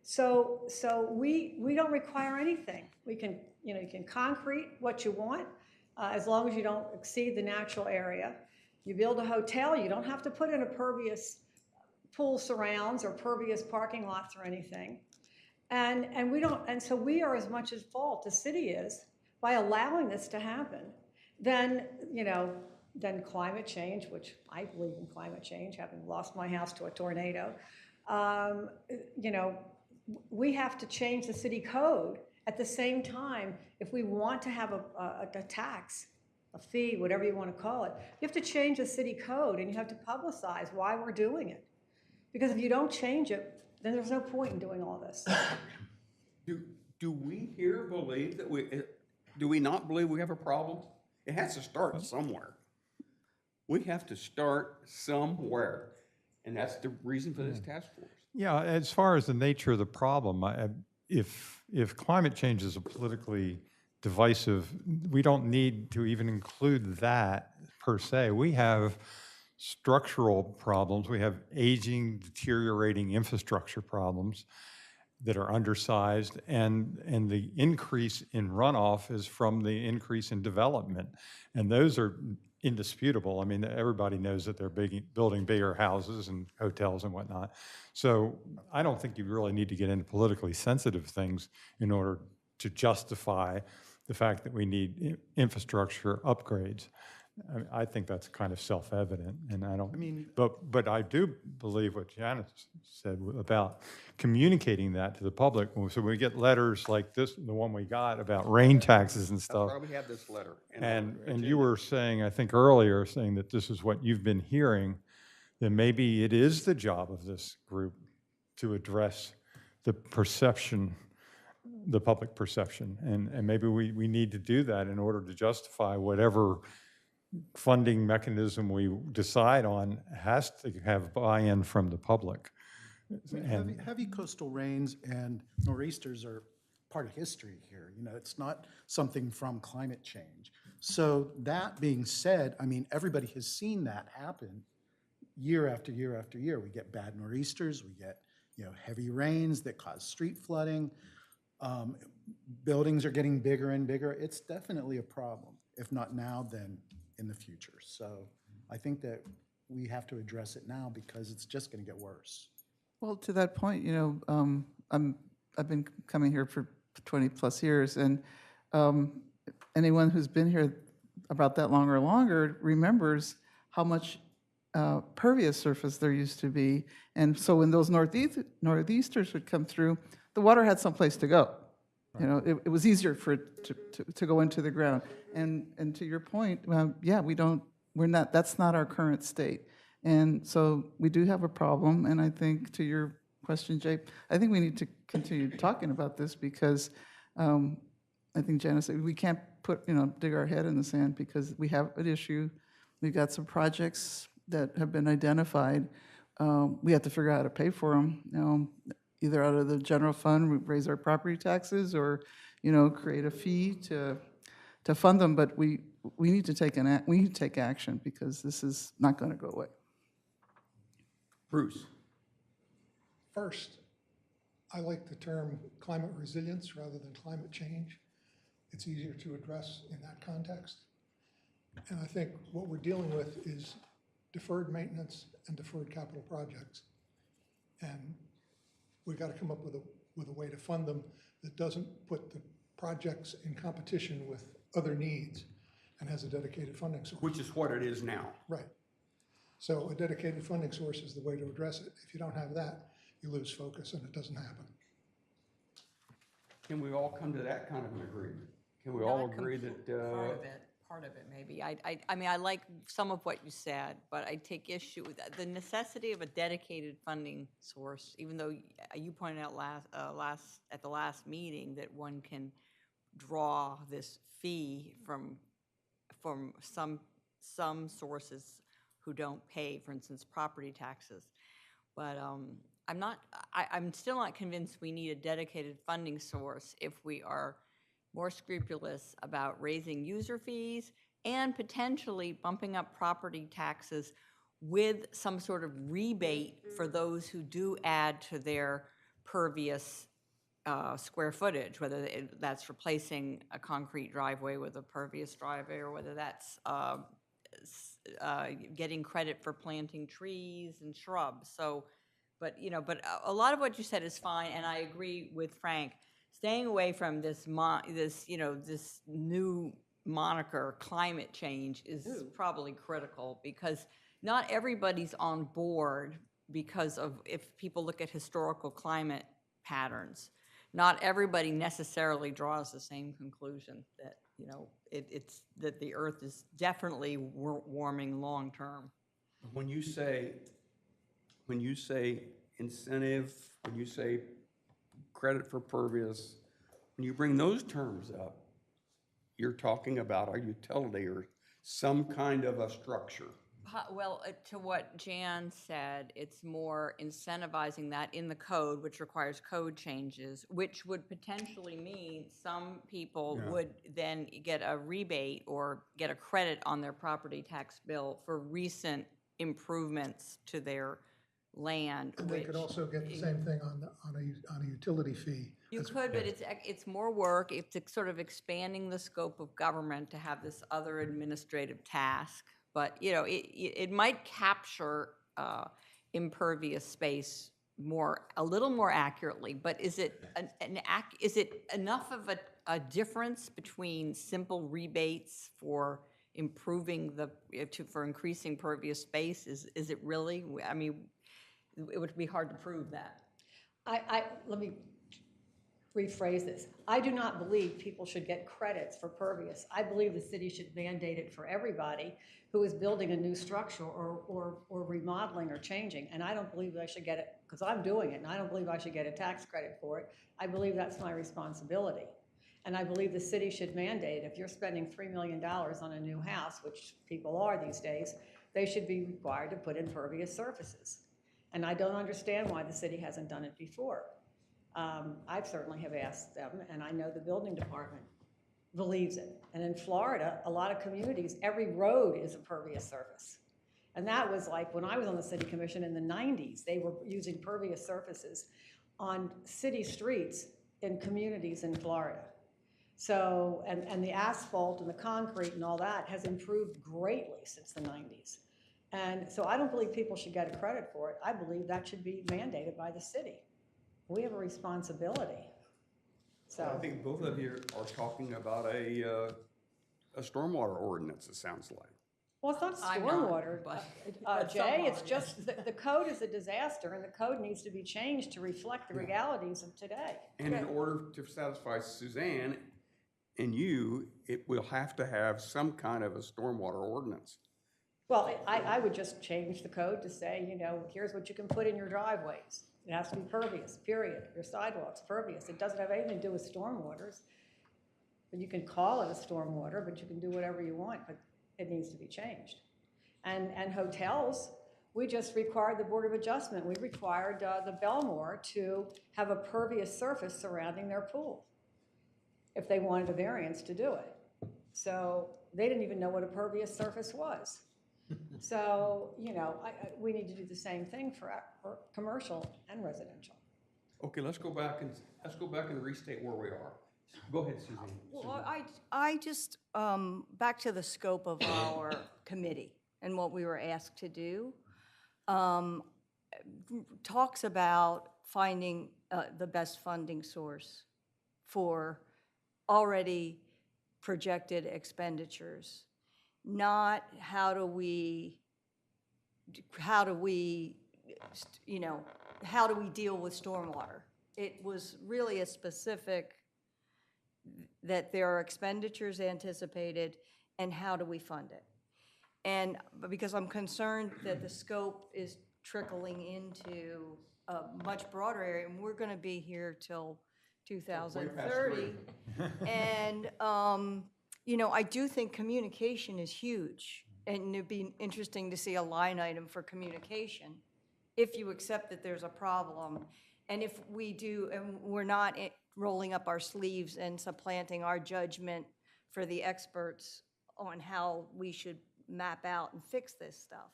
So we don't require anything. We can, you can concrete what you want, as long as you don't exceed the natural area. You build a hotel, you don't have to put in a pervious pool surrounds or pervious parking lots or anything. And so we are as much at fault, the city is, by allowing this to happen. Then climate change, which I believe in climate change, having lost my house to a tornado. We have to change the city code at the same time. If we want to have a tax, a fee, whatever you want to call it, you have to change the city code, and you have to publicize why we're doing it. Because if you don't change it, then there's no point in doing all this. Do we here believe that do we not believe we have a problem? It has to start somewhere. We have to start somewhere, and that's the reason for this task force. Yeah, as far as the nature of the problem, if climate change is a politically divisive, we don't need to even include that per se. We have structural problems. We have aging, deteriorating infrastructure problems that are undersized, and the increase in runoff is from the increase in development. And those are indisputable. I mean, everybody knows that they're building bigger houses and hotels and whatnot. So I don't think you really need to get into politically sensitive things in order to justify the fact that we need infrastructure upgrades. I think that's kind of self-evident, and I don't. But I do believe what Janice said about communicating that to the public. So we get letters like this, the one we got about rain taxes and stuff. I probably have this letter. And you were saying, I think earlier, saying that this is what you've been hearing. Then maybe it is the job of this group to address the perception, the public perception, and maybe we need to do that in order to justify whatever funding mechanism we decide on has to have buy-in from the public. Heavy coastal rains and nor'easters are part of history here. It's not something from climate change. So that being said, everybody has seen that happen year after year after year. We get bad nor'easters, we get heavy rains that cause street flooding. Buildings are getting bigger and bigger. It's definitely a problem, if not now, then in the future. So I think that we have to address it now because it's just going to get worse. Well, to that point, I've been coming here for 20 plus years, and anyone who's been here about that long or longer remembers how much pervious surface there used to be. And so when those northeasters would come through, the water had someplace to go. It was easier for it to go into the ground. And to your point, that's not our current state. And so we do have a problem. And I think to your question, Jay, I think we need to continue talking about this because I think Janice said we can't dig our head in the sand because we have an issue. We've got some projects that have been identified. We have to figure out how to pay for them. Either out of the general fund, we raise our property taxes, or create a fee to fund them. But we need to take action because this is not going to go away. Bruce. First, I like the term climate resilience rather than climate change. It's easier to address in that context. And I think what we're dealing with is deferred maintenance and deferred capital projects. And we've got to come up with a way to fund them that doesn't put the projects in competition with other needs and has a dedicated funding source. Which is what it is now. Right. So a dedicated funding source is the way to address it. If you don't have that, you lose focus and it doesn't happen. Can we all come to that kind of an agreement? Can we all Not agree that, Part of it, maybe. I mean, I like some of what you said, but I take issue with that. The necessity of a dedicated funding source, even though you pointed out at the last meeting that one can draw this fee from some sources who don't pay, for instance, property taxes. But I'm still not convinced we need a dedicated funding source if we are more scrupulous about raising user fees and potentially bumping up property taxes with some sort of rebate for those who do add to their pervious square footage, whether that's replacing a concrete driveway with a pervious driveway, or whether that's getting credit for planting trees and shrubs. So, but a lot of what you said is fine, and I agree with Frank. Staying away from this new moniker, climate change, is probably critical, because not everybody's on board because of, if people look at historical climate patterns, not everybody necessarily draws the same conclusion that, it's that the Earth is definitely warming long term. when you say incentive, when you say credit for pervious, when you bring those terms up, you're talking about a utility or some kind of a structure. Well, to what Jan said, it's more incentivizing that in the code, which requires code changes, which would potentially mean some people would then get a rebate or get a credit on their property tax bill for recent improvements to their land. And they could also get the same thing on a utility fee. You could, but it's more work. It's sort of expanding the scope of government to have this other administrative task. But, it might capture impervious space a little more accurately. But is it enough of a difference between simple rebates for improving for increasing pervious space? Is it really? I mean, it would be hard to prove that. Let me rephrase this. I do not believe people should get credits for pervious. I believe the city should mandate it for everybody who is building a new structure or remodeling or changing. And I don't believe I should get it, because I'm doing it, and I don't believe I should get a tax credit for it. I believe that's my responsibility. And I believe the city should mandate, if you're spending $3 million on a new house, which people are these days, they should be required to put in pervious surfaces. And I don't understand why the city hasn't done it before. I certainly have asked them, and I know the building department believes it. And in Florida, a lot of communities, every road is a pervious surface. And that was like when I was on the city commission in the 90s, they were using pervious surfaces on city streets in communities in Florida. So, and the asphalt and the concrete and all that has improved greatly since the 90s. And so I don't believe people should get a credit for it. I believe that should be mandated by the city. We have a responsibility. So I think both of you are talking about a stormwater ordinance, it sounds like. well, it's not I'm not, stormwater, but Jay. It's somehow, just the code is a disaster, and the code needs to be changed to reflect the realities of today. And in order to satisfy Suzanne and you, it will have to have some kind of a stormwater ordinance. Well, I would just change the code to say, here's what you can put in your driveways. It has to be pervious, period. Your sidewalks, pervious. It doesn't have anything to do with stormwaters. But you can call it a stormwater, but you can do whatever you want, but it needs to be changed. And hotels, we just required the Board of Adjustment. We required the Belmore to have a pervious surface surrounding their pool if they wanted a variance to do it. So they didn't even know what a pervious surface was. So, we need to do the same thing for commercial and residential. Okay, let's go back and restate where we are. Go ahead, Suzanne. Well, I just, back to the scope of our committee and what we were asked to do, talks about finding the best funding source for already projected expenditures, not how do we, how do we deal with stormwater? It was really a specific, that there are expenditures anticipated, and how do we fund it? And because I'm concerned that the scope is trickling into a much broader area, and we're going to be here till 2030. And, I do think communication is huge, and it'd be interesting to see a line item for communication if you accept that there's a problem. And if we do, and we're not rolling up our sleeves and supplanting our judgment for the experts on how we should map out and fix this stuff,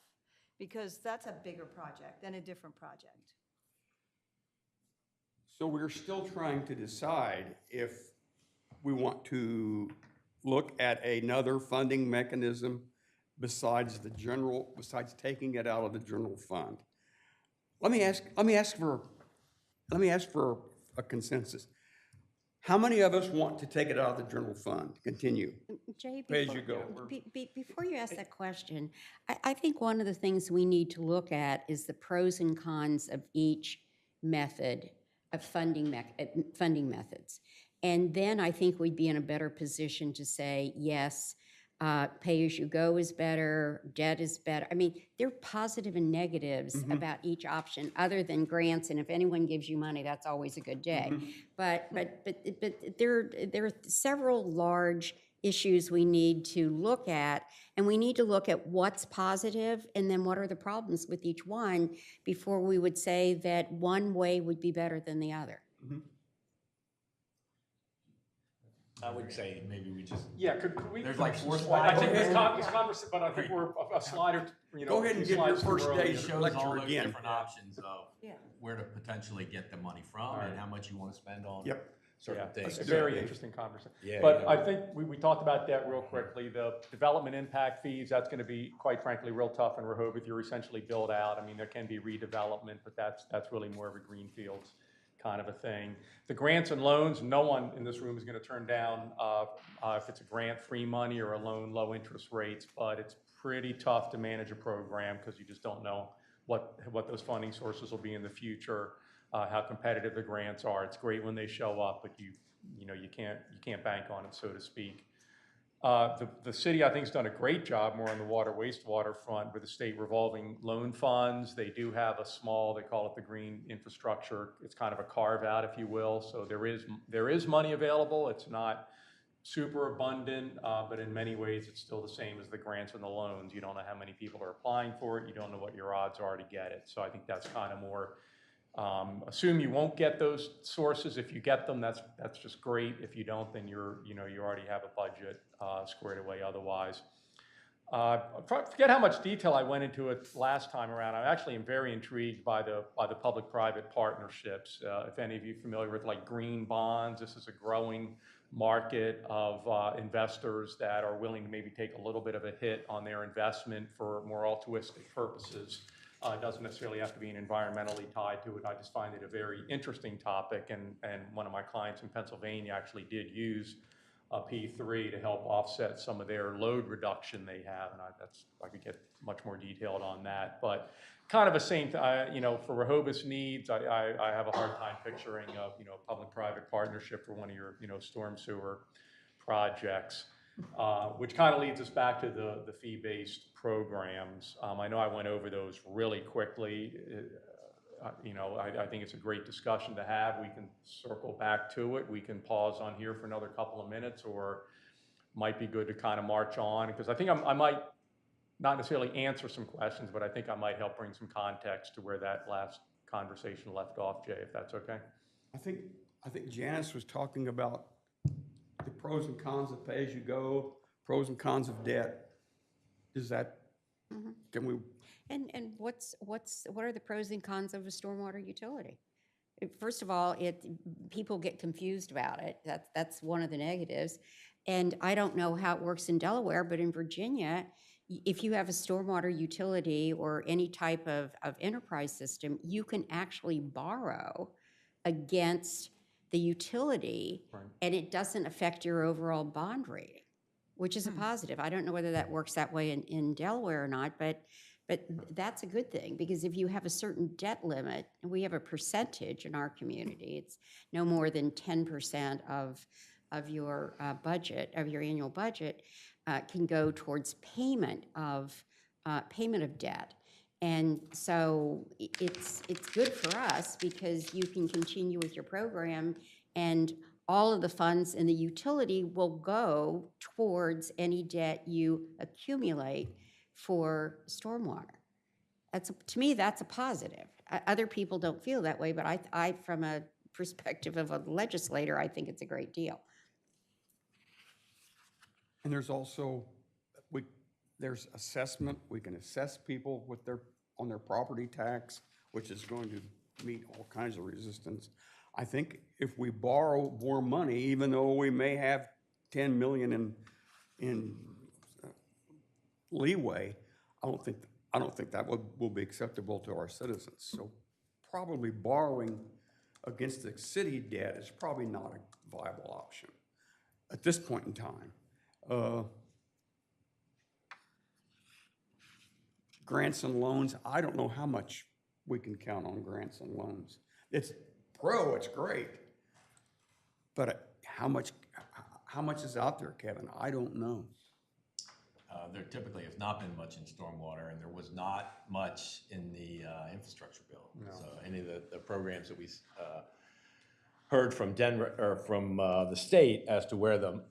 because that's a bigger project and a different project. So we're still trying to decide if we want to look at another funding mechanism besides taking it out of the general fund. Let me ask for a consensus. How many of us want to take it out of the general fund? Continue. Jay, Pay as before, you go. before you ask that question, I think one of the things we need to look at is the pros and cons of each method of funding methods. And then I think we'd be in a better position to say, yes, pay-as-you-go is better, debt is better. I mean, there are positive and negatives about each option, other than grants, and if anyone gives you money, that's always a good day. But there are several large issues we need to look at, and we need to look at what's positive and then what are the problems with each one before we would say that one way would be better than the other. I would say maybe we just, Yeah, could we? There's like four I slides. think this conversation, but I think we're a slide or, Go ahead and give your slides too first early. day's shows all lecture those again. different options of Yeah. where to potentially get the money from and how much you want to spend on Yep. certain Yeah, things. it's a very interesting conversation. Yeah, But yeah. I think we talked about that real quickly. The development impact fees, that's going to be, quite frankly, real tough in Rehoboth. You're essentially built out. I mean, there can be redevelopment, but that's really more of a greenfields kind of a thing. The grants and loans, no one in this room is going to turn down if it's a grant-free money or a loan, low interest rates, but it's pretty tough to manage a program because you just don't know what those funding sources will be in the future, how competitive the grants are. It's great when they show up, but you can't bank on it, so to speak. The city, I think, has done a great job more on the water wastewater front with the state revolving loan funds. They do have a small, they call it the green infrastructure. It's kind of a carve out, if you will. So there is money available. It's not super abundant, but in many ways it's still the same as the grants and the loans. You don't know how many people are applying for it. You don't know what your odds are to get it. So I think that's kind of more, assume you won't get those sources. If you get them, that's just great. If you don't, then you already have a budget squared away otherwise. Forget how much detail I went into it last time around. I actually am very intrigued by the public-private partnerships. If any of you are familiar with like green bonds, this is a growing market of investors that are willing to maybe take a little bit of a hit on their investment for more altruistic purposes. It doesn't necessarily have to be environmentally tied to it. I just find it a very interesting topic, and one of my clients in Pennsylvania actually did use a P3 to help offset some of their load reduction they have, and I could get much more detailed on that. But kind of a same, for Rehoboth's needs, I have a hard time picturing a public-private partnership for one of your storm sewer projects. Which kind of leads us back to the fee-based programs. I know I went over those really quickly. I think it's a great discussion to have. We can circle back to it. We can pause on here for another couple of minutes, or might be good to kind of march on, because I think I might not necessarily answer some questions, but I think I might help bring some context to where that last conversation left off, Jay, if that's okay. I think Janice was talking about the pros and cons of pay-as-you-go, pros and cons of debt. Is that, can we? And what are the pros and cons of a stormwater utility? First of all, people get confused about it. That's one of the negatives. And I don't know how it works in Delaware, but in Virginia, if you have a stormwater utility or any type of enterprise system, you can actually borrow against the utility, and it doesn't affect your overall bond rating, which is a positive. I don't know whether that works that way in Delaware or not, but that's a good thing, because if you have a certain debt limit, and we have a percentage in our community, it's no more than 10% of your budget, of your annual budget, can go towards payment of debt. And so it's good for us because you can continue with your program, and all of the funds in the utility will go towards any debt you accumulate for stormwater. To me, that's a positive. Other people don't feel that way, but I, from a perspective of a legislator, I think it's a great deal. And there's also, there's assessment. We can assess people with on their property tax, which is going to meet all kinds of resistance. I think if we borrow more money, even though we may have 10 million in leeway, I don't think that will be acceptable to our citizens. So probably borrowing against the city debt is probably not a viable option at this point in time. Grants and loans, I don't know how much we can count on grants and loans. It's great. But how much is out there, Kevin? I don't know. There typically has not been much in stormwater, and there was not much in the infrastructure bill. No. So any of the programs that we heard from Denver or from the state as to where the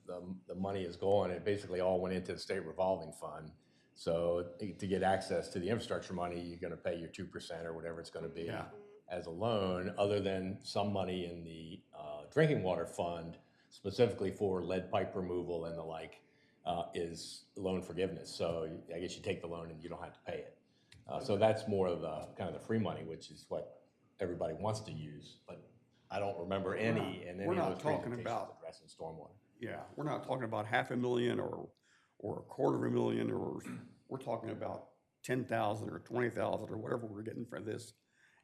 money is going, it basically all went into the state revolving fund. So to get access to the infrastructure money, you're going to pay your 2% or whatever it's going to be as a loan, other than some money in the drinking water fund, specifically for lead pipe removal and the like, is loan forgiveness. So I guess you take the loan and you don't have to pay it. So that's more of the kind of the free money, which is what everybody wants to use. But I don't remember any in any of those presentations addressing stormwater. Yeah, we're not talking about $500,000 or $250,000, or we're talking about 10,000 or 20,000 or whatever we're getting for this.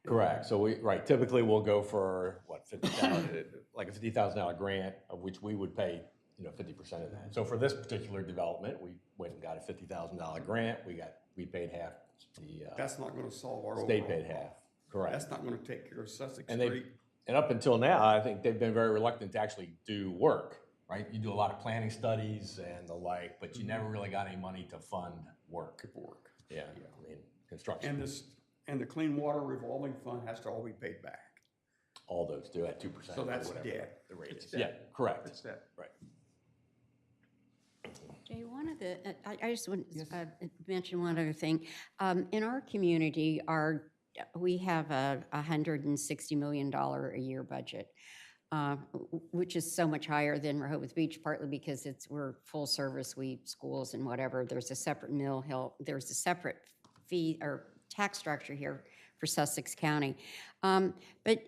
Correct. So typically we'll go for what, 50,000, like a $50,000 grant, of which we would pay 50% of that. So for this particular development, we went and got a $50,000 grant. We paid half. That's not going to solve our state overall paid half. Correct. That's not going to take care of Sussex And Street. And up until now, I think they've been very reluctant to actually do work. Right? You do a lot of planning studies and the like, but you never really got any money to fund work. Yeah. I mean, construction. And the Clean Water Revolving Fund has to all be paid back. All those do at 2%. So that's whatever debt. The rate is. Yeah, correct. It's debt. Right. Jay, one of the, I just want to mention one other thing. In our community, we have a $160 million a year budget, which is so much higher than Rehoboth Beach, partly because we're full service, schools and whatever. There's a separate there's a separate fee or tax structure here for Sussex County. But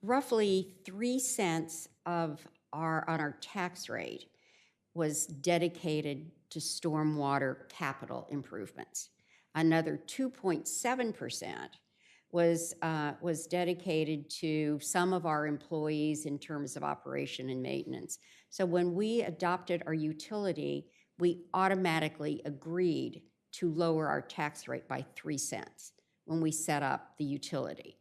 roughly 3 cents on our tax rate was dedicated to stormwater capital improvements. Another 2.7% was dedicated to some of our employees in terms of operation and maintenance. So when we adopted our utility, we automatically agreed to lower our tax rate by 3 cents when we set up the utility.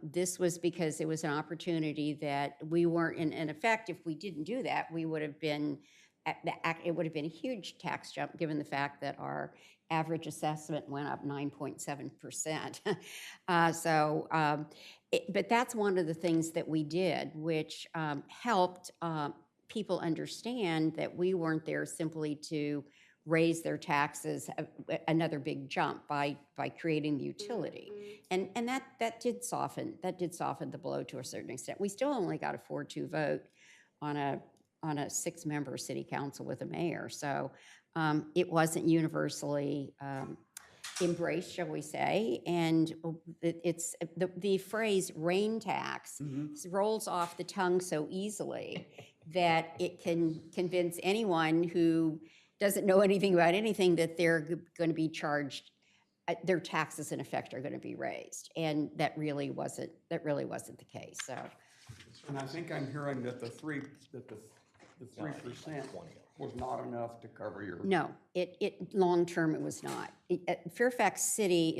This was because it was an opportunity that we weren't, in effect, if we didn't do that, it would have been a huge tax jump, given the fact that our average assessment went up 9.7%. But that's one of the things that we did, which helped people understand that we weren't there simply to raise their taxes another big jump by creating the utility. And that did soften the blow to a certain extent. We still only got a 4-2 vote on a 6-member city council with a mayor. So it wasn't universally embraced, shall we say, and it's the phrase rain tax rolls off the tongue so easily that it can convince anyone who doesn't know anything about anything that they're going to be charged, their taxes in effect are going to be raised, and that really wasn't the case. So, And I think I'm hearing that the 3% was not enough to cover your. no, long term it was not. Fairfax City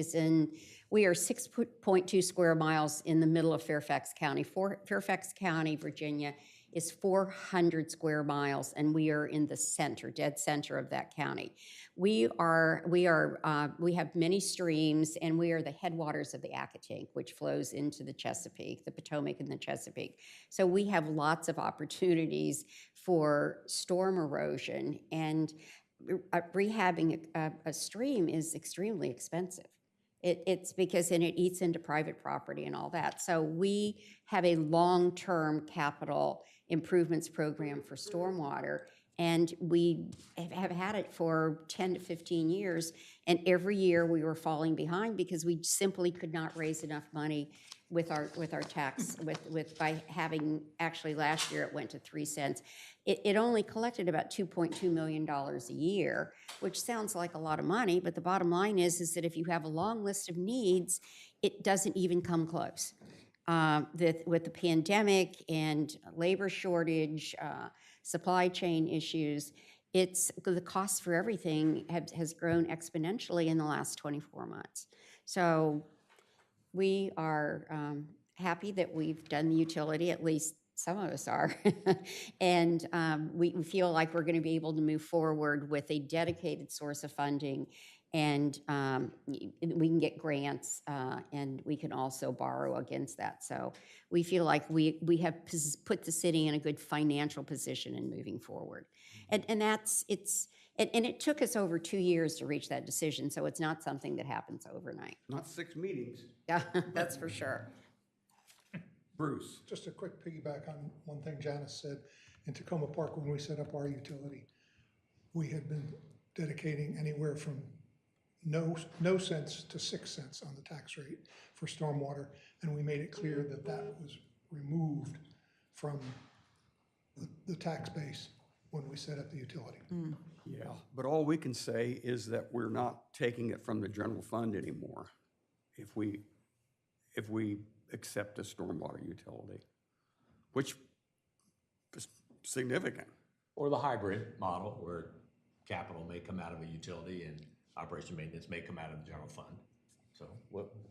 we are 6.2 square miles in the middle of Fairfax County. Fairfax County, Virginia, is 400 square miles, and we are in the center, dead center of that county. We have many streams, and we are the headwaters of the Accotink, which flows into the Chesapeake, the Potomac and the Chesapeake. So we have lots of opportunities for storm erosion, and rehabbing a stream is extremely expensive. It's because it eats into private property and all that. So we have a long-term capital improvements program for stormwater, and we have had it for 10 to 15 years, and every year we were falling behind because we simply could not raise enough money with our tax, by having, actually last year it went to 3 cents. It only collected about $2.2 million a year, which sounds like a lot of money, but the bottom line is that if you have a long list of needs, it doesn't even come close. With the pandemic and labor shortage, supply chain issues, the cost for everything has grown exponentially in the last 24 months. So we are happy that we've done the utility, at least some of us are, and we feel like we're going to be able to move forward with a dedicated source of funding, and we can get grants, and we can also borrow against that. So we feel like we have put the city in a good financial position in moving forward. And it took us over 2 years to reach that decision, so it's not something that happens overnight. Not 6 meetings. Yeah, that's for sure. Bruce. Just a quick piggyback on one thing Janice said. In Tacoma Park, when we set up our utility, we had been dedicating anywhere from no cents to 6 cents on the tax rate for stormwater, and we made it clear that that was removed from the tax base when we set up the utility. Yeah, but all we can say is that we're not taking it from the general fund anymore if we accept a stormwater utility, which is significant. Or the hybrid model, where capital may come out of a utility and operation maintenance may come out of the general fund. So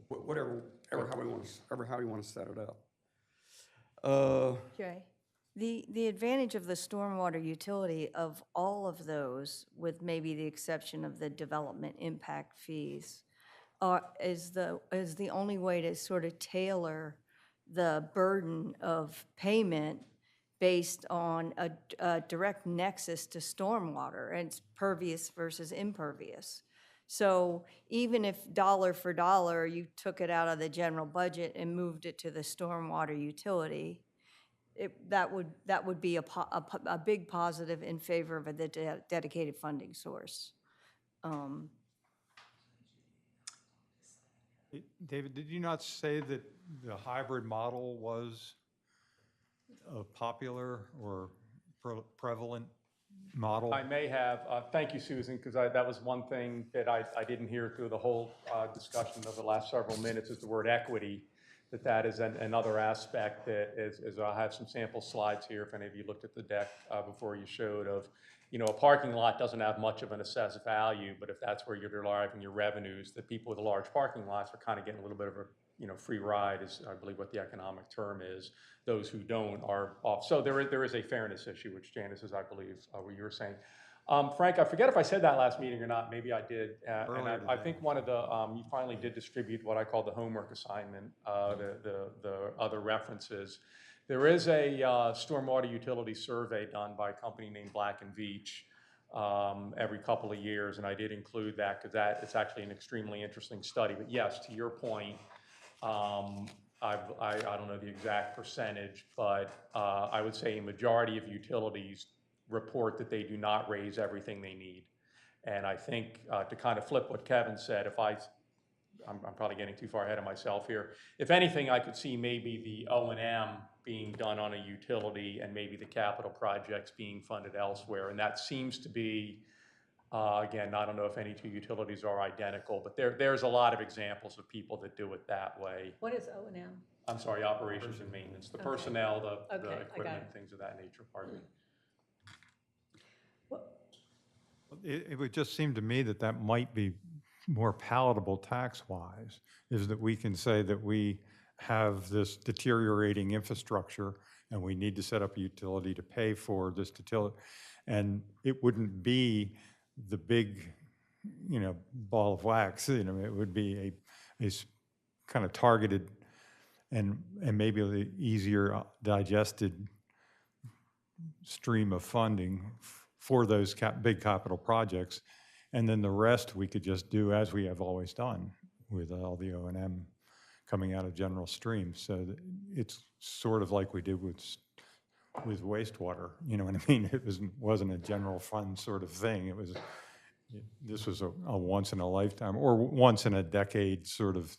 Whatever, how we want to set it up. Okay. The advantage of the stormwater utility of all of those, with maybe the exception of the development impact fees, is the only way to sort of tailor the burden of payment based on a direct nexus to stormwater, and it's pervious versus impervious. So even if dollar for dollar you took it out of the general budget and moved it to the stormwater utility, that would be a big positive in favor of the dedicated funding source. David, did you not say that the hybrid model was a popular or prevalent model? I may have, thank you, Susan, because that was one thing that I didn't hear through the whole discussion of the last several minutes, is the word equity, that is another aspect that is I have some sample slides here, if any of you looked at the deck before you showed, of, a parking lot doesn't have much of an assessed value, but if that's where you're deriving your revenues, the people with large parking lots are kind of getting a little bit of a free ride, is I believe what the economic term is. Those who don't are off. So there is a fairness issue, which Janice is, I believe, what you were saying. Frank, I forget if I said that last meeting or not. Maybe I did. And I think one of the, you finally did distribute what I call the homework assignment, the other references. There is a stormwater utility survey done by a company named Black & Veatch every couple of years, and I did include that because it's actually an extremely interesting study. But yes, to your point, I don't know the exact percentage, but I would say a majority of utilities report that they do not raise everything they need. And I think to kind of flip what Kevin said, I'm probably getting too far ahead of myself here. If anything, I could see maybe the O&M being done on a utility and maybe the capital projects being funded elsewhere. And that seems to be, again, I don't know if any two utilities are identical, but there's a lot of examples of people that do it that way. What is O&M? I'm sorry, operations and maintenance, the personnel, the Okay, I got equipment, it. things of that nature, pardon me. It would just seem to me that that might be more palatable tax-wise, is that we can say that we have this deteriorating infrastructure and we need to set up a utility to pay for this utility. And it wouldn't be the big, ball of wax, it would be a kind of targeted and maybe an easier digested stream of funding for those big capital projects. And then the rest we could just do as we have always done with all the O&M coming out of general streams. So it's sort of like we did with wastewater, you know what I mean? It wasn't a general fund sort of thing. This was a once in a lifetime or once in a decade sort of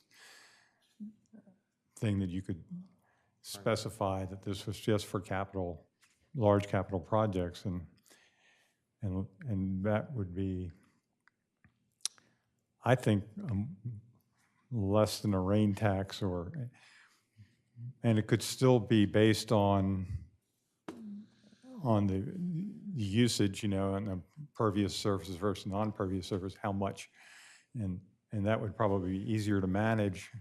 thing that you could specify that this was just for large capital projects, and that would be, I think, less than a rain tax, and it could still be based on the usage, and the pervious surfaces versus non-pervious surface, how much, and that would probably be easier to manage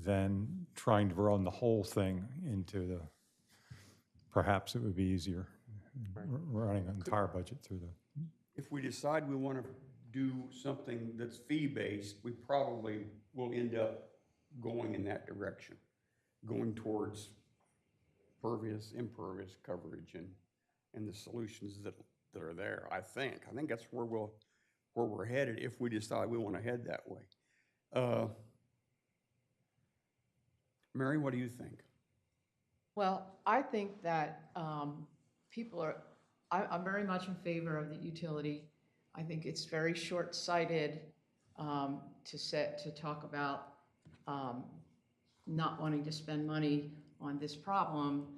than trying to run the whole thing into perhaps it would be easier running an entire budget through If we decide we want to do something that's fee-based, we probably will end up going in that direction, going towards pervious, impervious coverage and the solutions that are there, I think. I think that's where we're headed if we decide we want to head that way. Mary, what do you think? Well, I think that I'm very much in favor of the utility. I think it's very short-sighted to talk about not wanting to spend money on this problem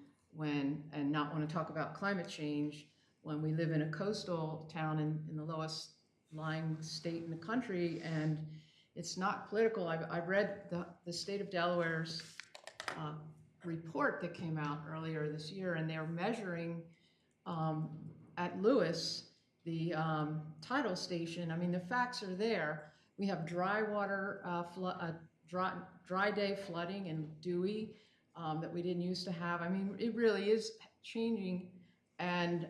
and not want to talk about climate change when we live in a coastal town in the lowest lying state in the country, and it's not political. I've read the state of Delaware's report that came out earlier this year, and they're measuring at Lewis, the tidal station. I mean, the facts are there. We have dry water, dry day flooding and dewy that we didn't used to have. I mean, it really is changing, and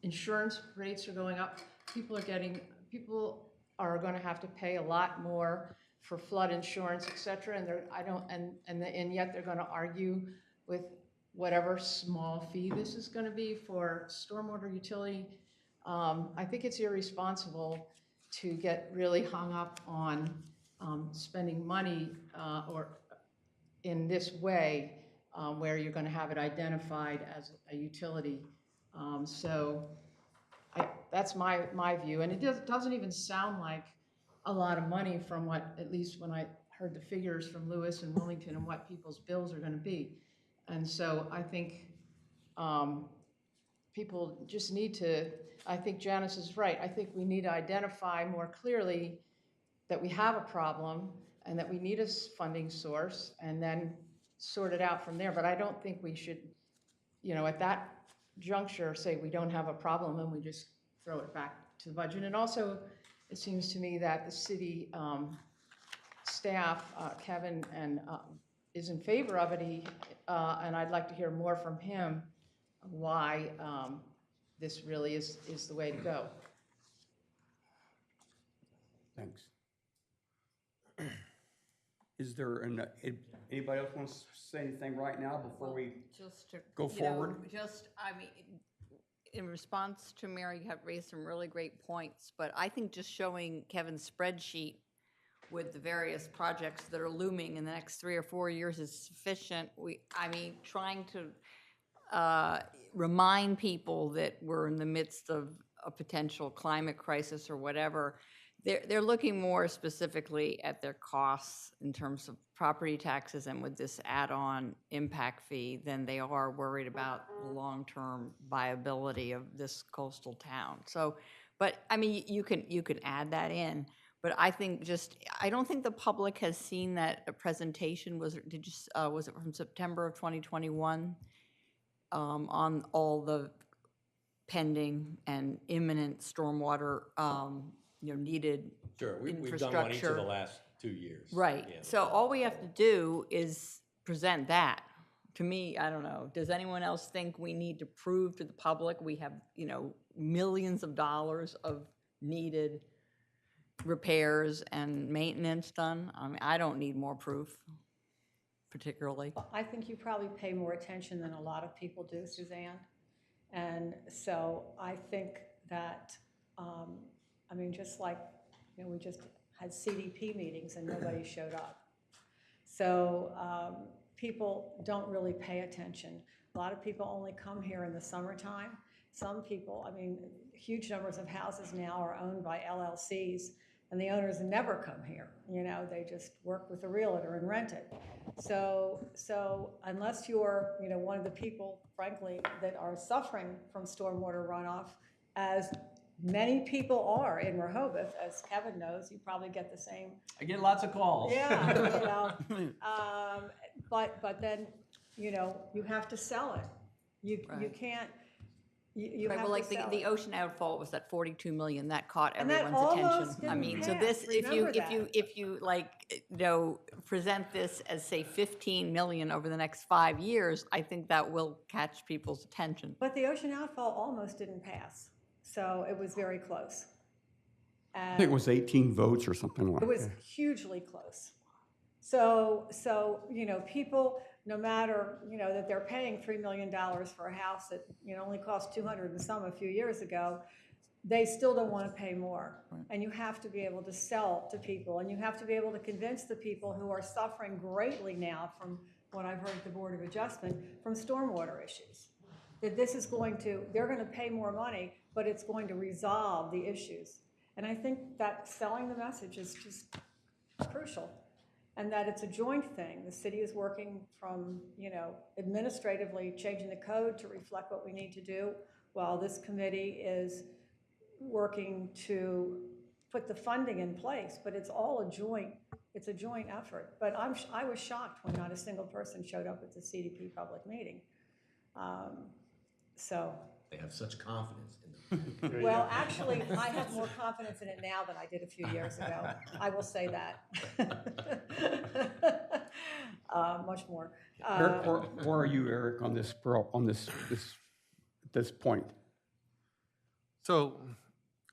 insurance rates are going up. People are going to have to pay a lot more for flood insurance, et cetera, and yet they're going to argue with whatever small fee this is going to be for stormwater utility. I think it's irresponsible to get really hung up on spending money or in this way where you're going to have it identified as a utility. That's my view, and it doesn't even sound like a lot of money from what, at least when I heard the figures from Lewis and Wilmington and what people's bills are going to be. And so I think people just need to, I think Janice is right, I think we need to identify more clearly that we have a problem and that we need a funding source and then sort it out from there. But I don't think we should, at that juncture say we don't have a problem and we just throw it back to the budget. And also, it seems to me that the city staff, Kevin, is in favor of it, and I'd like to hear more from him why this really is the way to go. Thanks. Is there anybody else want to say anything right now before we go forward? In response to Mary, you have raised some really great points, but I think just showing Kevin's spreadsheet with the various projects that are looming in the next 3 or 4 years is sufficient. Trying to remind people that we're in the midst of a potential climate crisis or whatever, they're looking more specifically at their costs in terms of property taxes and with this add-on impact fee than they are worried about the long-term viability of this coastal town. So, but, I mean, you can add that in, but I think I don't think the public has seen that presentation. Was it from September of 2021? On all the pending and imminent stormwater, needed Sure, we've done one each of the infrastructure. last 2 years. Right, Yeah. so all we have to do is present that. To me, I don't know, does anyone else think we need to prove to the public we have, millions of dollars of needed repairs and maintenance done? I mean, I don't need more proof, particularly. I think you probably pay more attention than a lot of people do, Suzanne. And so I think that, just like, we just had CDP meetings and nobody showed up. So people don't really pay attention. A lot of people only come here in the summertime. Some people, huge numbers of houses now are owned by LLCs, and the owners never come here. They just work with a realtor and rent it. So unless you're, one of the people, frankly, that are suffering from stormwater runoff, as many people are in Rehoboth, as Kevin knows, you probably get the same. I get lots of calls. Yeah, but then, you have to sell it. You can't. You Right, have well, like to sell the it. ocean outfall was that 42 million, that caught And that everyone's almost attention. didn't So pass. this, Remember if you like, present this as, say, 15 million over the next 5 years, I think that will catch people's attention. But the ocean outfall almost didn't pass, so it was very close. I think it was 18 votes or something like It was that. hugely close. So, people, no matter, that they're paying $3 million for a house that, only cost 200 and some a few years ago, they still don't want to pay more. And you have to be able to sell to people, and you have to be able to convince the people who are suffering greatly now from what I've heard at the Board of Adjustment, from stormwater issues. That this is they're going to pay more money, but it's going to resolve the issues. And I think that selling the message is just crucial, and that it's a joint thing. The city is working from, administratively changing the code to reflect what we need to do, while this committee is working to put the funding in place. But it's all a joint effort. But I was shocked when not a single person showed up at the CDP public meeting. They have such confidence in them. Well, actually, I have more confidence in it now than I did a few years ago. I will say that. Much more. Eric, where are you, Eric, on this point? So,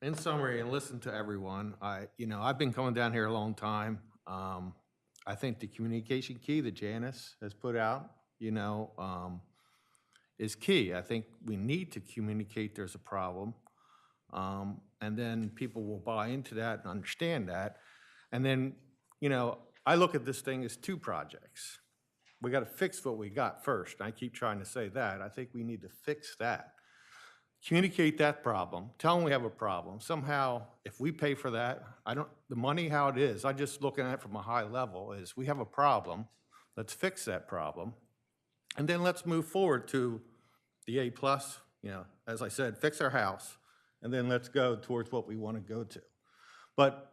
in summary, and listen to everyone, I've been coming down here a long time. I think the communication key that Janice has put out, is key. I think we need to communicate there's a problem, and then people will buy into that and understand that. And then, I look at this thing as two projects. We got to fix what we got first. I keep trying to say that. I think we need to fix that. Communicate that problem. Tell them we have a problem. Somehow, if we pay for that, the money how it is, I'm just looking at it from a high level, is we have a problem. Let's fix that problem. And then let's move forward to the A+, as I said, fix our house, and then let's go towards what we want to go to. But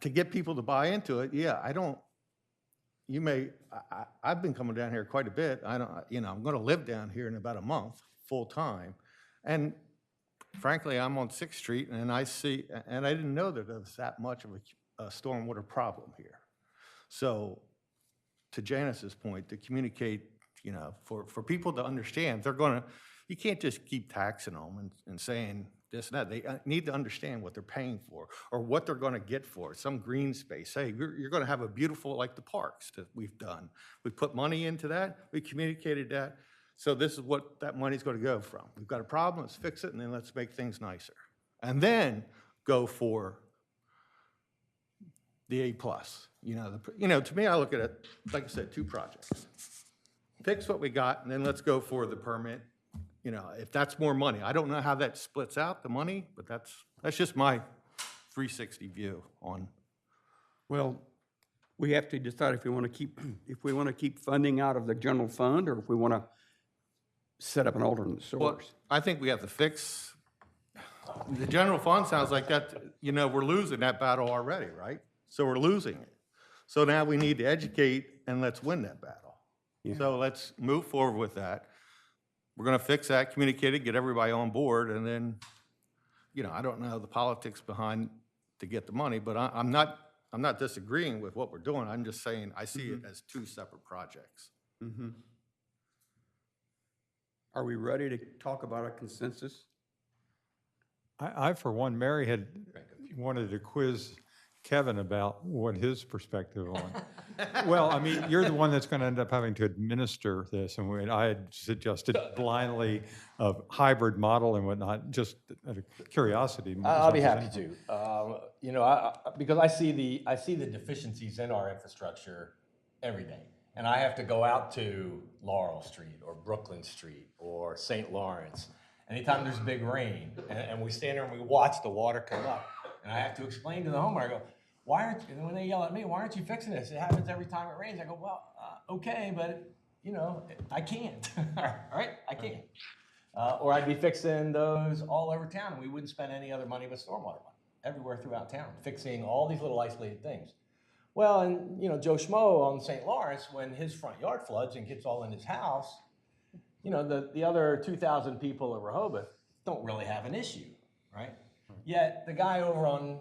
to get people to buy into it, I've been coming down here quite a bit. I'm going to live down here in about a month, full time. And frankly, I'm on 6th Street, and I didn't know that there was that much of a stormwater problem here. So, to Janice's point, to communicate, for people to understand, you can't just keep taxing them and saying this and that. They need to understand what they're paying for, or what they're going to get for it. Some green space. Hey, you're going to have a beautiful, like the parks that we've done. We put money into that. We communicated that. So this is what that money's going to go from. We've got a problem, let's fix it, and then let's make things nicer. And then go for the A+. To me, I look at it, like I said, two projects. Fix what we got, and then let's go for the permit you know, if that's more money. I don't know how that splits out, the money, but that's just my 360 view on. Well, we have to decide if we want to keep funding out of the general fund, or if we want to set up an alternate Well, source. I think we have to fix, the general fund sounds like that, you know, we're losing that battle already, right? So we're losing it. So now we need to educate and let's win that battle. So let's move forward with that. We're gonna fix that, communicate it, get everybody on board, and then, you know, I don't know the politics behind to get the money, but I'm not disagreeing with what we're doing. I'm just saying I see it as two separate projects. Are we ready to talk about a consensus? I, for one, Mary had wanted to quiz Kevin about what his perspective on. Well, I mean, you're the one that's going to end up having to administer this, and I had suggested blindly a hybrid model and whatnot, just out of curiosity. I'll be happy to. You know, because I see the deficiencies in our infrastructure every day. And I have to go out to Laurel Street or Brooklyn Street or St. Lawrence. Anytime there's a big rain, and we stand there and we watch the water come up, and I have to explain to the homeowner, I go, why aren't you, and when they yell at me, why aren't you fixing this? It happens every time it rains. I go, well, okay, but, you know, I can't, all right? I can't. Or I'd be fixing those all over town, and we wouldn't spend any other money but stormwater money, everywhere throughout town, fixing all these little isolated things. Well, and, you know, Joe Schmo on St. Lawrence, when his front yard floods and gets all in his house, you know, the other 2,000 people in Rehoboth don't really have an issue, right? Yet the guy over on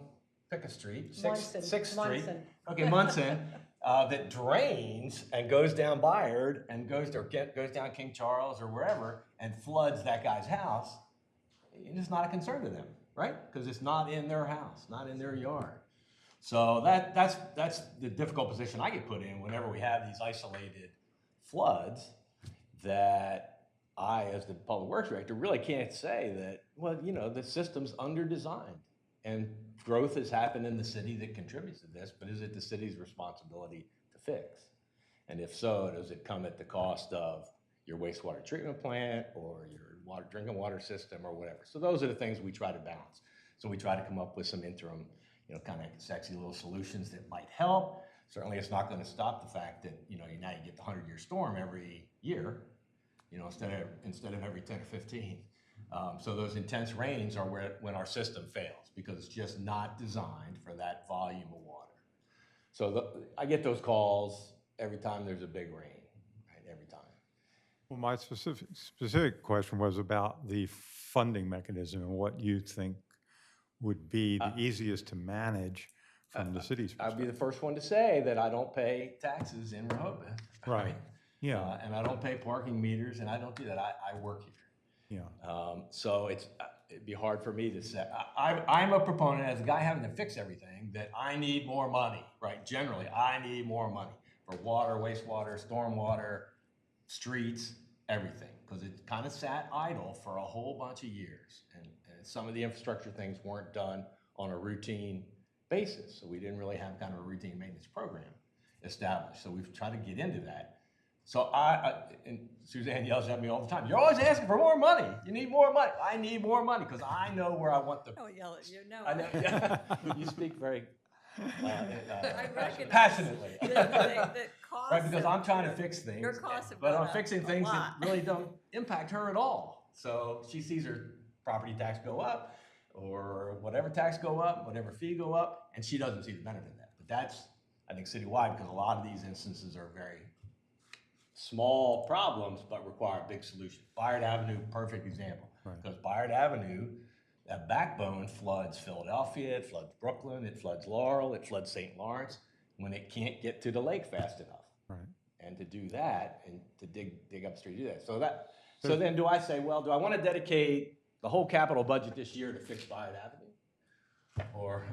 Pickett Street, Sixth Street, okay, Munson, that drains and goes down Bayard and goes down King Charles or wherever and floods that guy's house, it's not a concern to them, right? Because it's not in their house, not in their yard. So that's the difficult position I get put in whenever we have these isolated floods, that I, as the public works director, really can't say that, well, you know, the system's under-designed and growth has happened in the city that contributes to this, but is it the city's responsibility to fix? And if so, does it come at the cost of your wastewater treatment plant or your drinking water system or whatever? So those are the things we try to balance. So we try to come up with some interim, you know, kind of sexy little solutions that might help. Certainly it's not going to stop the fact that, you know, now you get the 100-year storm every year, you know, instead of every 10 or 15. So those intense rains are when our system fails, because it's just not designed for that volume of water. So I get those calls every time there's a big rain, right, every time. Well, my specific question was about the funding mechanism and what you think would be the easiest to manage from the city's perspective. I'd be the first one to say that I don't pay taxes in Rehoboth. Right, yeah. And I don't pay parking meters, and I don't do that. I work here. Yeah. So it'd be hard for me to say. I'm a proponent, as a guy having to fix everything, that I need more money, right? Generally, I need more money for water, wastewater, stormwater, streets, everything, because it kind of sat idle for a whole bunch of years. And some of the infrastructure things weren't done on a routine basis. So we didn't really have kind of a routine maintenance program established. So we've tried to get into that. So and Suzanne yells at me all the time, you're always asking for more money. You need more money. I need more money because I know where I want the... I don't yell at you, no. I know, yeah. You speak very I recognize passionately. the cost Right, because of- I'm trying to fix things, Your costs have but gone I'm up fixing a things that lot. really don't impact her at all. So she sees her property tax go up, or whatever tax go up, whatever fee go up, and she doesn't see the benefit of that. But that's, I think, citywide, because a lot of these instances are very small problems, but require a big solution. Bayard Avenue, perfect example. Right. Because Bayard Avenue, that backbone floods Philadelphia, it floods Brooklyn, it floods Laurel, it floods St. Lawrence, when it can't get to the lake fast enough. Right. And to do that, and to dig upstream to do that. So then do I say, well, do I want to dedicate the whole capital budget this year to fix Bayard Avenue? Or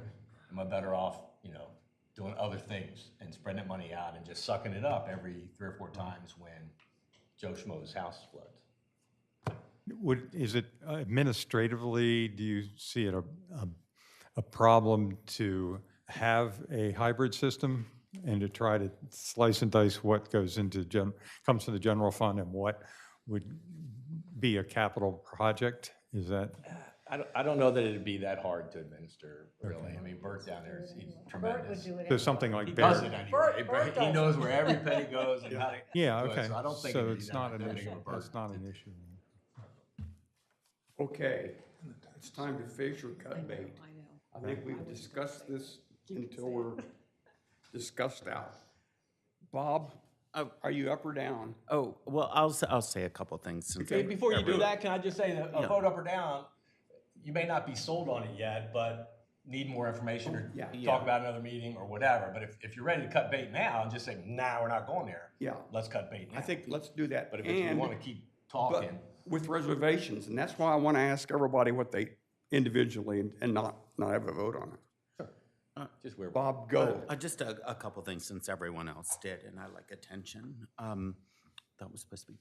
am I better off, you know, doing other things and spreading that money out and just sucking it up every 3 or 4 times when Joe Schmo's house floods? Is it administratively, do you see it a problem to have a hybrid system and to try to slice and dice what goes into comes to the general fund and what would be a capital project? Is that? I don't know that it'd be that hard to administer, really. I mean, Bert down there, he's Bert would tremendous. do it. So something He like does Bear? it anyway, Bert but he does knows where every penny goes and how to. Yeah, do it, okay. So I don't think So it'd be it's not that an big issue. of a burden. That's not an issue. Okay, it's time to fish or cut bait. I think we've discussed this until we're discussed out. Bob, are you up or down? Oh, well, I'll say a couple things since. Okay, before you do really- that, can I just say that a vote up or down, you may not be sold on it yet, but need more information or talk about another meeting or whatever. But if you're ready to cut bait now and just say, nah, we're not going there. Yeah. Let's cut bait now. I think let's do that. But if you want to keep but talking. with reservations, and that's why I want to ask everybody what they individually and not have a vote on it. Just where. Bob, go. Just a couple things since everyone else did, and I like attention. That was supposed to be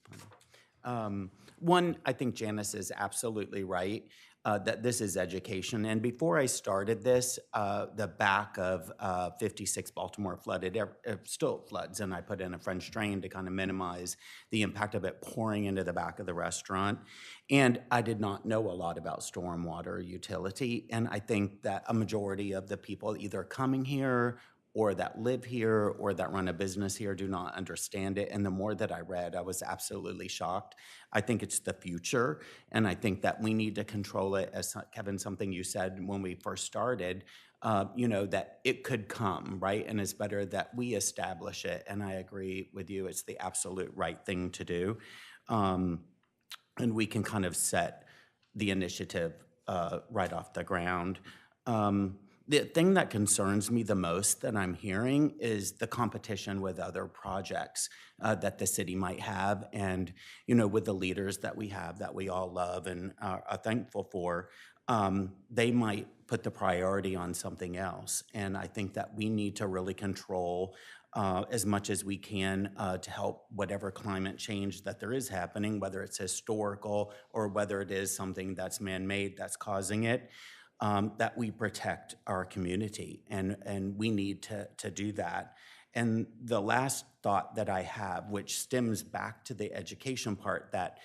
fun. One, I think Janice is absolutely right that this is education. And before I started this, the back of 56 Baltimore flooded, it still floods, and I put in a French drain to kind of minimize the impact of it pouring into the back of the restaurant. And I did not know a lot about stormwater utility, and I think that a majority of the people either coming here or that live here or that run a business here do not understand it. And the more that I read, I was absolutely shocked. I think it's the future, and I think that we need to control it, as Kevin, something you said when we first started, that it could come, right? And it's better that we establish it, and I agree with you, it's the absolute right thing to do. And we can kind of set the initiative right off the ground. The thing that concerns me the most that I'm hearing is the competition with other projects that the city might have, and with the leaders that we have that we all love and are thankful for, they might put the priority on something else. And I think that we need to really control as much as we can to help whatever climate change that there is happening, whether it's historical or whether it is something that's man-made that's causing it. That we protect our community, and we need to do that. And the last thought that I have, which stems back to the education part, that,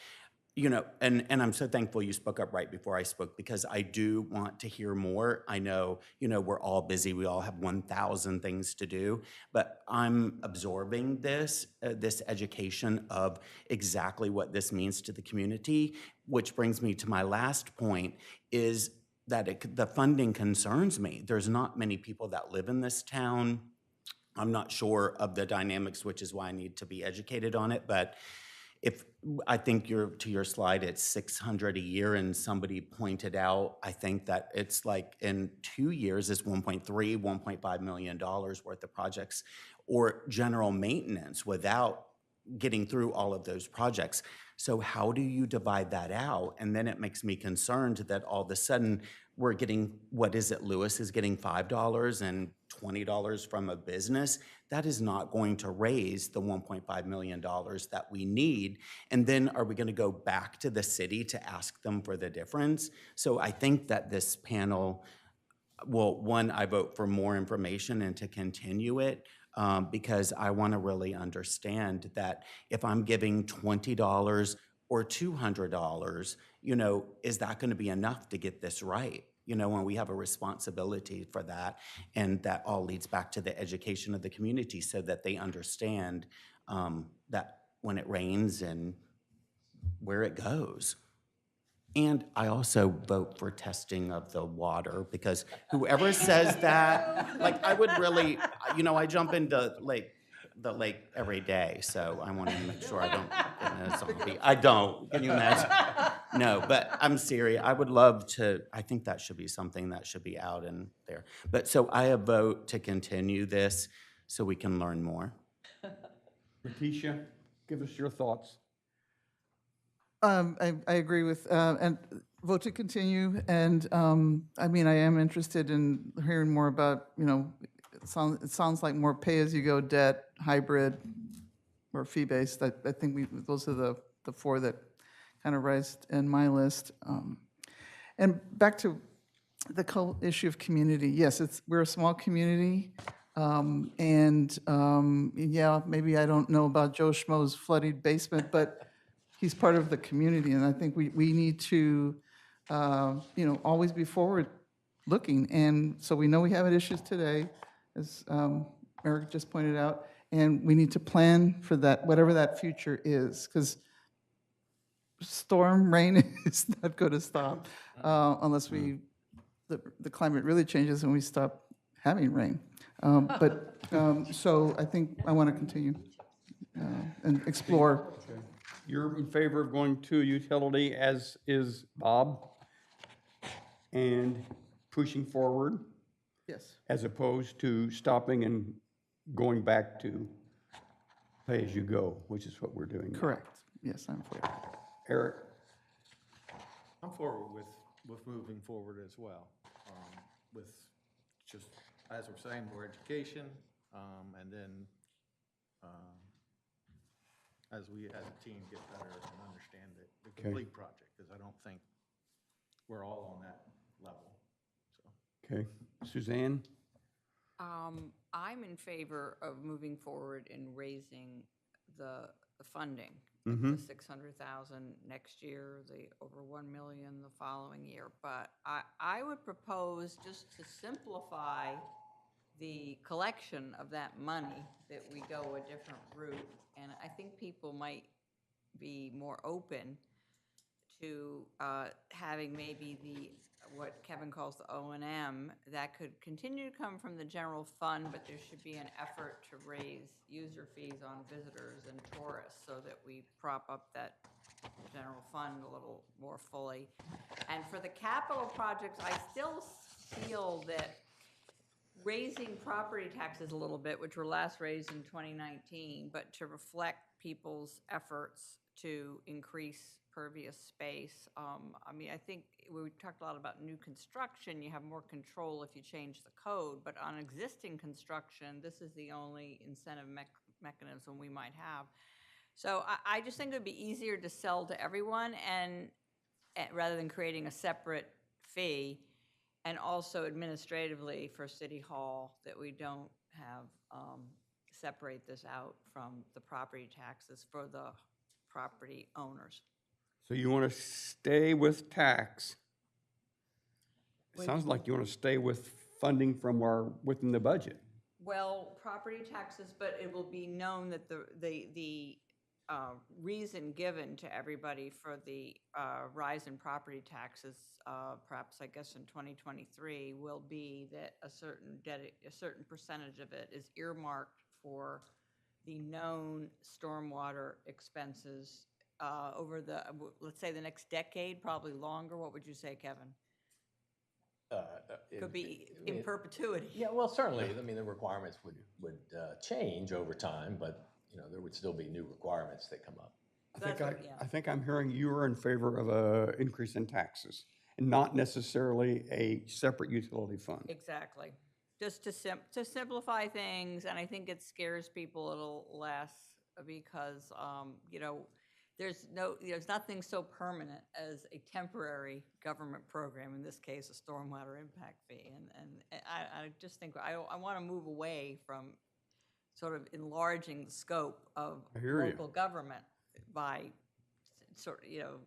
and I'm so thankful you spoke up right before I spoke, because I do want to hear more. I know, we're all busy. We all have 1,000 things to do, but I'm absorbing this education of exactly what this means to the community, which brings me to my last point, is that the funding concerns me. There's not many people that live in this town. I'm not sure of the dynamics, which is why I need to be educated on it. But if I think to your slide, it's 600 a year, and somebody pointed out, I think that it's like in 2 years, it's $1.5 million worth of projects or general maintenance without getting through all of those projects. So how do you divide that out? And then it makes me concerned that all of a sudden we're getting, what is it, Lewis is getting $5 and $20 from a business. That is not going to raise the $1.5 million that we need. And then are we going to go back to the city to ask them for the difference? So I think that this panel, well, one, I vote for more information and to continue it. Because I want to really understand that if I'm giving $20 or $200, is that going to be enough to get this right? When we have a responsibility for that, and that all leads back to the education of the community so that they understand that when it rains and where it goes. And I also vote for testing of the water, because whoever says that, I would really, I jump into the lake every day, so I want to make sure I don't get in a zombie. I don't, can you imagine? No, but I'm serious. I would love to, I think that should be something that should be out in there. But so I vote to continue this so we can learn more. Letitia, give us your thoughts. I agree with, and vote to continue, and, I am interested in hearing more about, it sounds like more pay-as-you-go debt, hybrid, or fee-based. I think those are the four that kind of rise in my list. And back to the issue of community, yes, we're a small community, and, yeah, maybe I don't know about Joe Schmo's flooded basement, but he's part of the community, and I think we need to, always be forward-looking. And so we know we have issues today, as Eric just pointed out, and we need to plan for that, whatever that future is, because storm rain is not going to stop unless the climate really changes and we stop having rain. So I think I want to continue and explore. You're in favor of going to utility, as is Bob, and pushing forward, Yes. as opposed to stopping and going back to pay-as-you-go, which is what we're doing now. Correct. Yes, I'm for it. Eric? I'm forward with moving forward as well, with just, as we're saying, more education, and then as we, as a team, get better and understand the complete project, because I don't think we're all on that level, so. Okay. Suzanne? I'm in favor of moving forward in raising the funding. Mm-hmm. The 600,000 next year, the over 1 million the following year. But I would propose, just to simplify the collection of that money, that we go a different route. And I think people might be more open to having maybe what Kevin calls the O&M, that could continue to come from the general fund, but there should be an effort to raise user fees on visitors and tourists so that we prop up that general fund a little more fully. And for the capital projects, I still feel that raising property taxes a little bit, which were last raised in 2019, but to reflect people's efforts to increase pervious space. I mean, I think we talked a lot about new construction. You have more control if you change the code, but on existing construction, this is the only incentive mechanism we might have. So I just think it would be easier to sell to everyone, and rather than creating a separate fee, and also administratively for City Hall, that we don't have separate this out from the property taxes for the property owners. So you want to stay with tax? Sounds like you want to stay with funding from within the budget. Well, property taxes, but it will be known that the reason given to everybody for the rise in property taxes, perhaps I guess in 2023, will be that a certain percentage of it is earmarked for the known stormwater expenses over the, let's say, the next decade, probably longer. What would you say, Kevin? Could be in perpetuity. Yeah, well, certainly, I mean, the requirements would change over time, but, you know, there would still be new requirements that come up. I think I'm hearing you are in favor of an increase in taxes, and not necessarily a separate utility fund. Exactly. Just to simplify things, and I think it scares people a little less because, you know, there's nothing so permanent as a temporary government program, in this case, a stormwater impact fee. And I just think I want to move away from sort of enlarging the scope of local government by sort of, you know,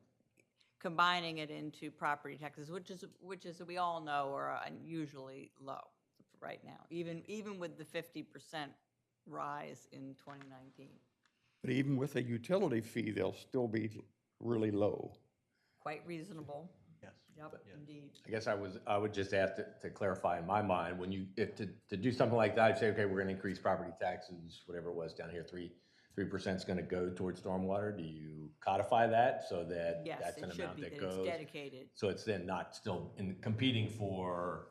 combining it into property taxes, which is we all know are unusually low right now, even with the 50% rise in 2019. But even with a utility fee, they'll still be really low. Quite reasonable. Yes. Yep, indeed. I guess I would just add to clarify in my mind, when you, to do something like that, I'd say, okay, we're gonna increase property taxes, whatever it was down here, 3% is gonna go towards stormwater. Do you codify that so that Yes, that's an it should amount be, that that goes? it's dedicated. So it's then not still competing for,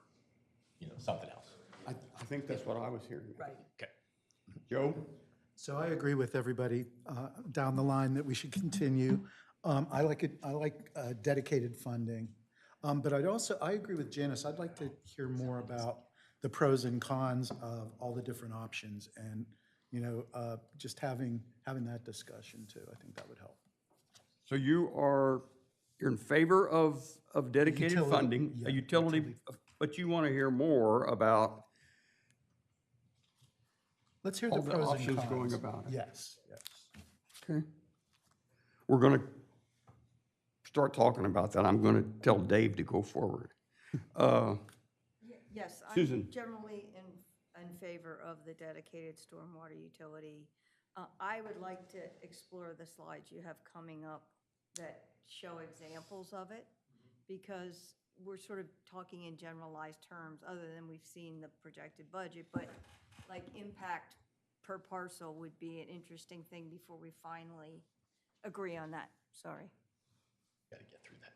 you know, something else. I think that's what I was hearing. Right. Okay. Joe? So I agree with everybody down the line that we should continue. I like dedicated funding. But I agree with Janice. I'd like to hear more about the pros and cons of all the different options, and, you know, just having that discussion too. I think that would help. So you're in favor of dedicated Utility, funding, yeah, a utility, but you want to hear more about Let's hear all the the pros and options cons. going about it. Yes, yes. Okay. We're going to start talking about that, I'm going to tell Dave to go forward. Yes, Susan. I'm generally in favor of the dedicated stormwater utility. I would like to explore the slides you have coming up that show examples of it, because we're sort of talking in generalized terms, other than we've seen the projected budget, but like impact per parcel would be an interesting thing before we finally agree on that. Sorry.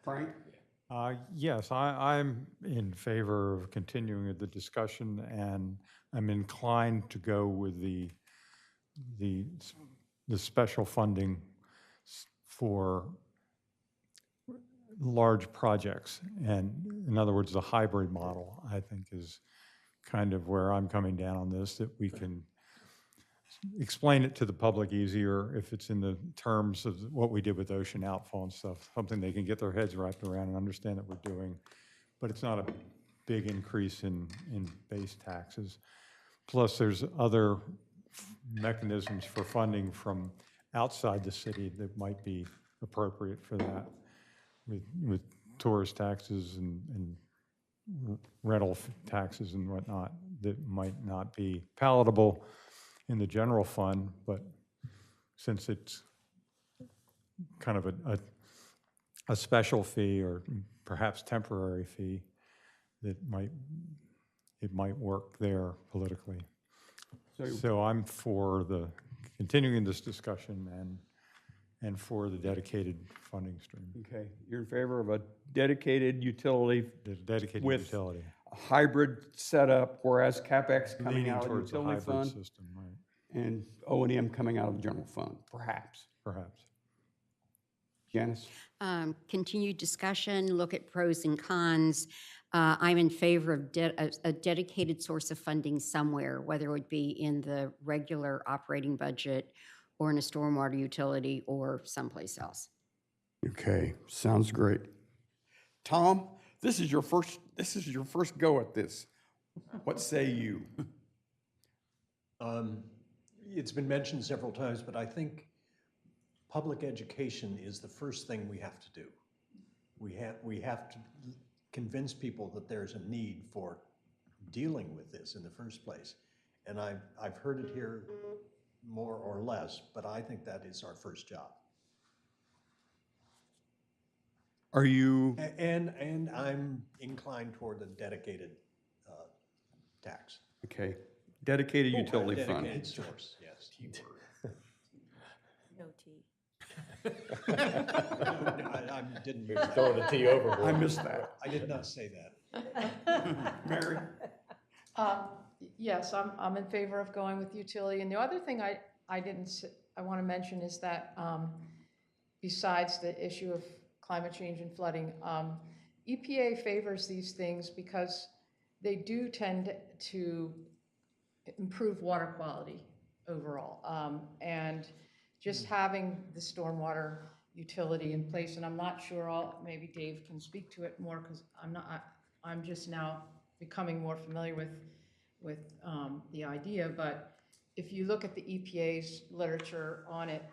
Frank? Yes, I'm in favor of continuing the discussion, and I'm inclined to go with the special funding for large projects. And in other words, the hybrid model, I think, is kind of where I'm coming down on this, that we can explain it to the public easier if it's in the terms of what we did with ocean outfall and stuff, something they can get their heads wrapped around and understand that we're doing. But it's not a big increase in base taxes. Plus, there's other mechanisms for funding from outside the city that might be appropriate for that, with tourist taxes and rental taxes and whatnot that might not be palatable in the general fund, but since it's kind of a special fee or perhaps temporary fee, that it might work there politically. So I'm for continuing this discussion and for the dedicated funding stream. Okay, you're in favor of a dedicated utility The dedicated with utility. a hybrid setup, whereas CapEx coming Leaning out of the towards a utility hybrid fund system, right, and O&M coming out of the general fund, perhaps. perhaps. Janice? Continued discussion, look at pros and cons. I'm in favor of a dedicated source of funding somewhere, whether it would be in the regular operating budget or in a stormwater utility or someplace else. Okay, sounds great. Tom, this is your first go at this. What say you? It's been mentioned several times, but I think public education is the first thing we have to do. We have to convince people that there's a need for dealing with this in the first place. And I've heard it here more or less, but I think that is our first job. Are you, And I'm inclined toward the dedicated tax. okay, dedicated utility fund. Dedicated source, yes. No T. I didn't mean that. Throwing the T overboard. I missed that. I did not say that. Mary? Yes, I'm in favor of going with utility. And the other thing I want to mention is that besides the issue of climate change and flooding, EPA favors these things because they do tend to improve water quality overall. And just having the stormwater utility in place, and I'm not sure maybe Dave can speak to it more because I'm just now becoming more familiar with the idea, but if you look at the EPA's literature on it,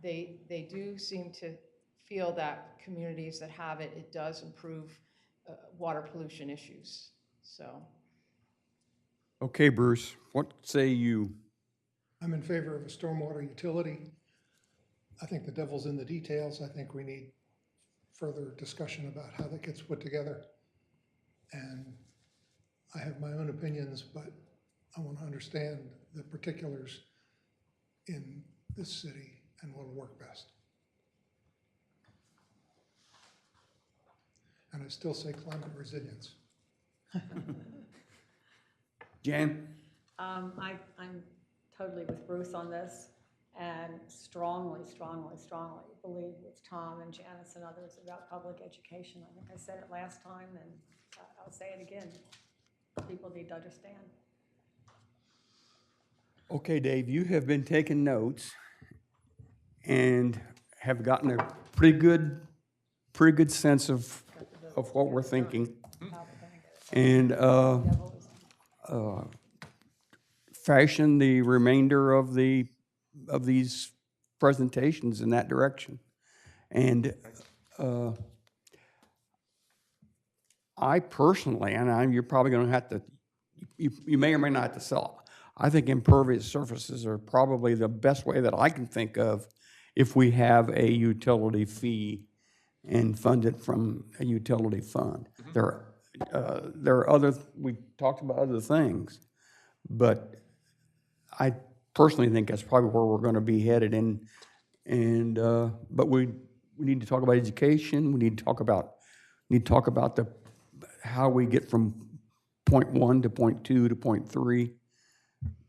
they do seem to feel that communities that have it, it does improve water pollution issues, so. Okay, Bruce, what say you? I'm in favor of a stormwater utility. I think the devil's in the details. I think we need further discussion about how that gets put together. And I have my own opinions, but I want to understand the particulars in this city and what will work best. And I still say climate resilience. Jan? I'm totally with Bruce on this and strongly believe with Tom and Janice and others about public education. I think I said it last time and I'll say it again. People need to understand. Okay, Dave, you have been taking notes and have gotten a pretty good sense of what we're thinking. And fashion the remainder of these presentations in that direction. And I personally, and you're probably going to have to, you may or may not have to sell it. I think impervious surfaces are probably the best way that I can think of if we have a utility fee and fund it from a utility fund. There are other, we talked about other things, but I personally think that's probably where we're going to be headed. But we need to talk about education. We need to talk about how we get from point 1 to point 2 to point 3,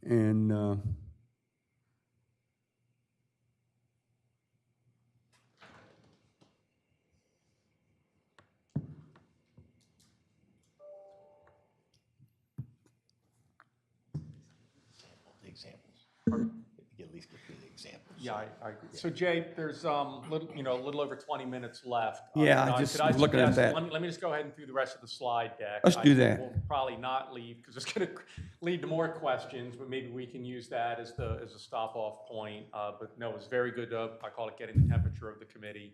and The examples. At least get through the examples. Yeah, I agree. So Jay, there's a little over 20 minutes left. Yeah, Could I just I was looking at suggest- that. Let me just go ahead and do the rest of the slide deck. Let's do that. We'll probably not leave because it's going to lead to more questions, but maybe we can use that as a stop-off point. But no, it's very good. I call it getting the temperature of the committee.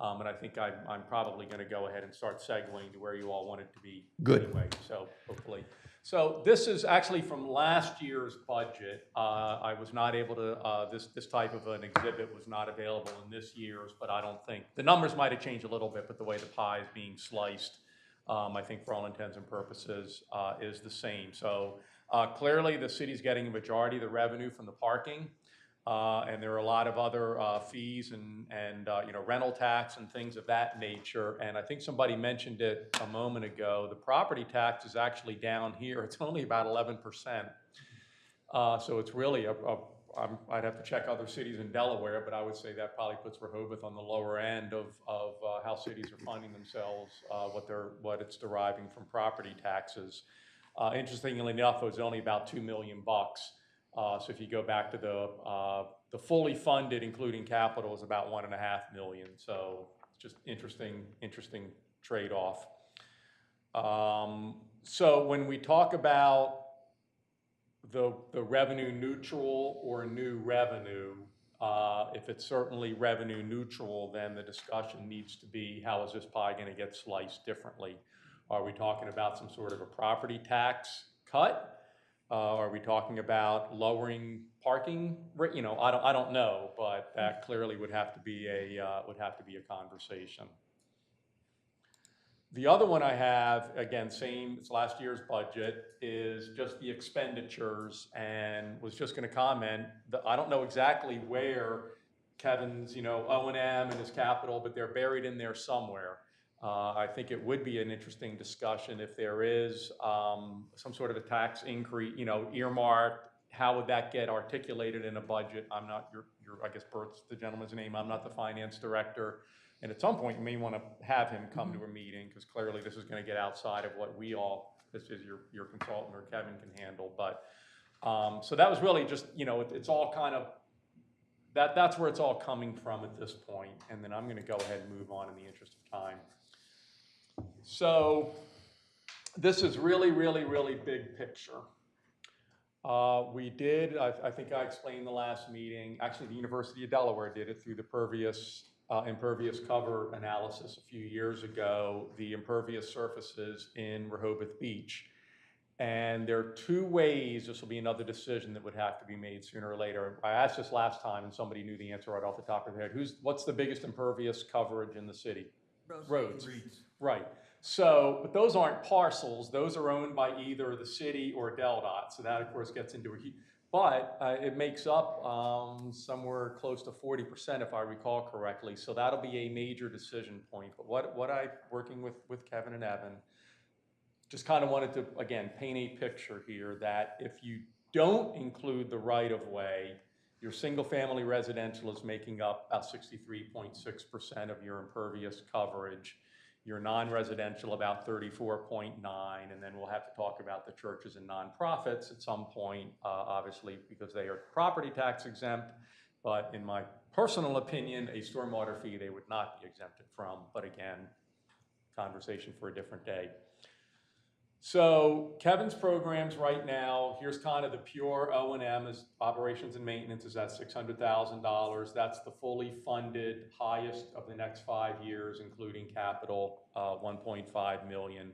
And I think I'm probably going to go ahead and start segueing to where you all want it to be. Good. Anyway, so hopefully. So this is actually from last year's budget. I was not able to, this type of an exhibit was not available in this year's, but I don't think, the numbers might have changed a little bit, but the way the pie is being sliced, I think for all intents and purposes, is the same. So clearly the city's getting a majority of the revenue from the parking. And there are a lot of other fees and rental tax and things of that nature. And I think somebody mentioned it a moment ago. The property tax is actually down here. It's only about 11%. So it's really I'd have to check other cities in Delaware, but I would say that probably puts Rehoboth on the lower end of how cities are funding themselves, what it's deriving from property taxes. Interestingly enough, it was only about $2 million. So if you go back to the fully funded, including capital, is about $1.5 million. So just interesting trade-off. So when we talk about the revenue neutral or new revenue, if it's certainly revenue neutral, then the discussion needs to be, how is this pie going to get sliced differently? Are we talking about some sort of a property tax cut? Are we talking about lowering parking? I don't know, but that clearly would have to be a conversation. The other one I have, again, same, it's last year's budget, is just the expenditures, and was just going to comment that I don't know exactly where Kevin's, O&M and his capital, but they're buried in there somewhere. I think it would be an interesting discussion if there is some sort of a tax increase, earmarked. How would that get articulated in a budget? I'm not I guess Bert's the gentleman's name. I'm not the finance director. And at some point, you may want to have him come to a meeting, because clearly this is going to get outside of what this is your consultant or Kevin can handle. But so that was really just, it's all kind of, that's where it's all coming from at this point. And then I'm going to go ahead and move on in the interest of time. So this is really, really, really big picture. We did, I think I explained the last meeting, actually the University of Delaware did it through the impervious cover analysis a few years ago, the impervious surfaces in Rehoboth Beach. And there are two ways, this will be another decision that would have to be made sooner or later. I asked this last time and somebody knew the answer right off the top of their head. What's the biggest impervious coverage in the city? Roads. Right. So, but those aren't parcels. Those are owned by either the city or DelDOT. So that, of course, gets into but it makes up somewhere close to 40%, if I recall correctly. So that'll be a major decision point. But what I, working with Kevin and Evan, just kind of wanted to, again, paint a picture here that if you don't include the right-of-way, your single-family residential is making up about 63.6% of your impervious coverage. Your non-residential about 34.9, and then we'll have to talk about the churches and nonprofits at some point, obviously, because they are property tax exempt. But in my personal opinion, a stormwater fee they would not be exempted from. But again, conversation for a different day. So Kevin's programs right now, here's kind of the pure O&M is operations and maintenance is at $600,000. That's the fully funded highest of the next 5 years, including capital, 1.5 million.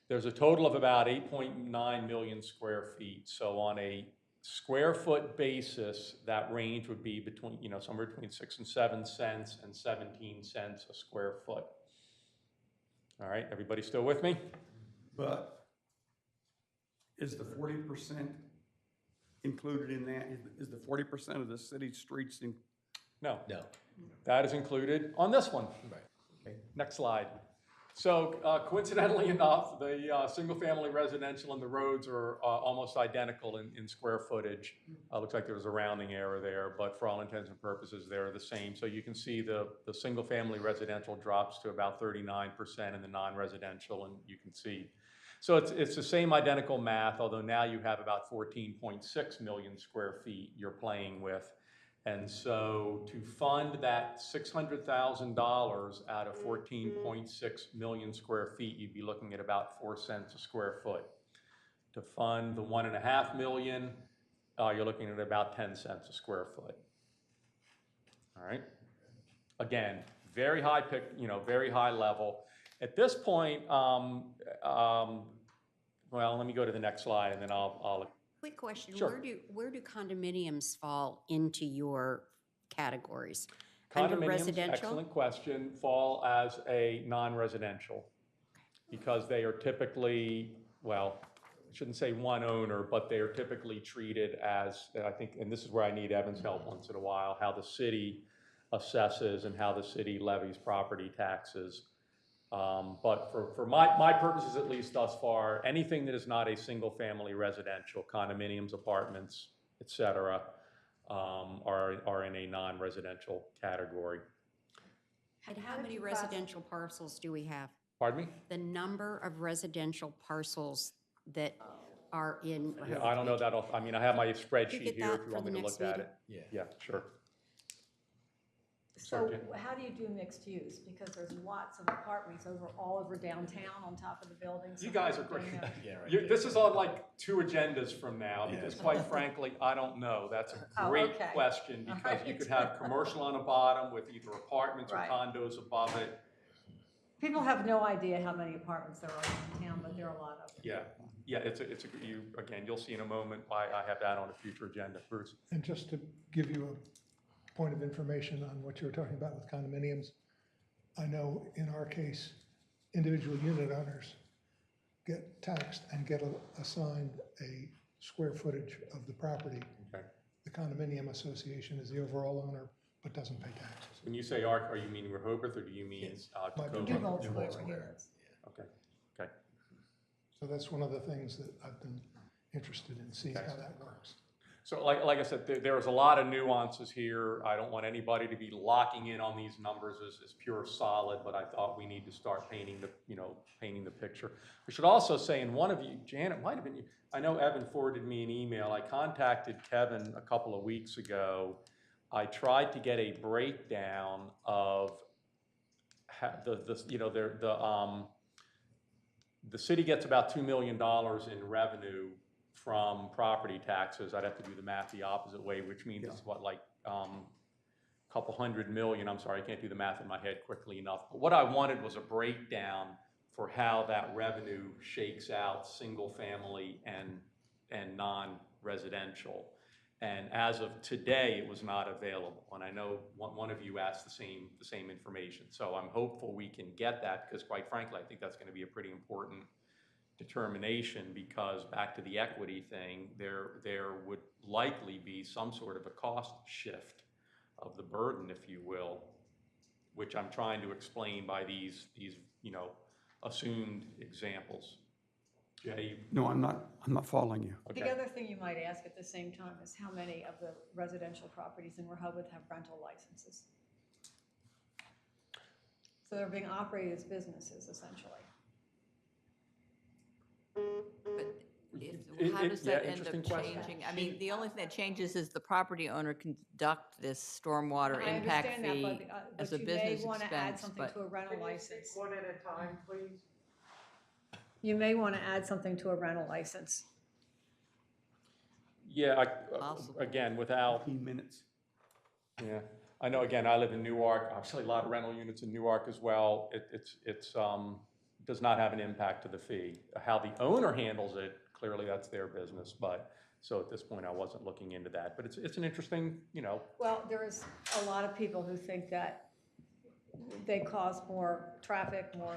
There's a total of about 8.9 million square feet. So on a square foot basis, that range would be between, somewhere between 6 and 7 cents and 17 cents a square foot. All right, everybody still with me? But is the 40% included in that? Is the 40% of the city's streets in? No. No. That is included on this one. Right. Okay. Next slide. So coincidentally enough, the single-family residential and the roads are almost identical in square footage. Looks like there was a rounding error there, but for all intents and purposes, they're the same. So you can see the single-family residential drops to about 39% and the non-residential, and you can see. So it's the same identical math, although now you have about 14.6 million square feet you're playing with. And so to fund that $600,000 out of 14.6 million square feet, you'd be looking at about 4 cents a square foot. To fund the 1.5 million, you're looking at about 10 cents a square foot. All right. Again, very high very high level. At this point, well, let me go to the next slide and then I'll Quick question. Sure. Where do condominiums fall into your categories? Under Condominiums, residential? excellent question, fall as a non-residential because they are typically, well, I shouldn't say one owner, but they are typically treated as, I think, and this is where I need Evan's help once in a while, how the city assesses and how the city levies property taxes. But for my purposes, at least thus far, anything that is not a single-family residential, condominiums, apartments, et cetera, are in a non-residential category. And how many residential parcels do we have? Pardon me? The number of residential parcels that are in. Yeah, I don't know that off. I mean, I have my spreadsheet get here that if you for want me the to next look at meeting? it. Yeah, sure. So Jen. how do you do mixed use? Because there's lots of apartments all over downtown on top of the buildings. You guys are great. Yeah, right. This is on like 2 agendas from now, because quite frankly, I don't know. That's a great okay. question, All because you right. could have commercial on the bottom with either apartments or Right. condos above it. People have no idea how many apartments there are in town, but there are a lot of them. Yeah, again, you'll see in a moment why I have that on a future agenda. Bruce? And just to give you a point of information on what you were talking about with condominiums, I know in our case, individual unit owners get taxed and get assigned a square footage of the property. Okay. The condominium association is the overall owner, but doesn't pay taxes. When you say ARC, are you meaning Rehoboth, or do you mean Tacoma? Duval's where he lives. Okay. So that's one of the things that I've been interested in seeing how that works. So like I said, there's a lot of nuances here. I don't want anybody to be locking in on these numbers as pure solid, but I thought we need to start painting the picture. I should also say, and one of you, Janet, might have been you, I know Evan forwarded me an email. I contacted Kevin a couple of weeks ago. I tried to get a breakdown of the city gets about $2 million in revenue from property taxes. I'd have to do the math the opposite way, which means it's what, like a couple $100 million. I'm sorry, I can't do the math in my head quickly enough. But what I wanted was a breakdown for how that revenue shakes out single family and non-residential. And as of today, it was not available. And I know one of you asked the same information. So I'm hopeful we can get that, because quite frankly, I think that's going to be a pretty important determination, because back to the equity thing, there would likely be some sort of a cost shift of the burden, if you will, which I'm trying to explain by these assumed examples. Jay? No, I'm not following you. Okay. The other thing you might ask at the same time is how many of the residential properties in Rehoboth have rental licenses? So they're being operated as businesses, essentially. But how does that end up interesting question. changing? I mean, the only thing that changes is the property owner can deduct this stormwater I impact understand that, fee but as a you may business want to add expense, something but to a rental license. One at a time, please. you may want to add something to a rental license. Yeah, Possible. again, without, 15 minutes. yeah, I know, again, I live in Newark, obviously a lot of rental units in Newark as well. It's does not have an impact to the fee. How the owner handles it, clearly that's their business, but, so at this point, I wasn't looking into that. But it's an interesting, Well, there's a lot of people who think that they cause more traffic, more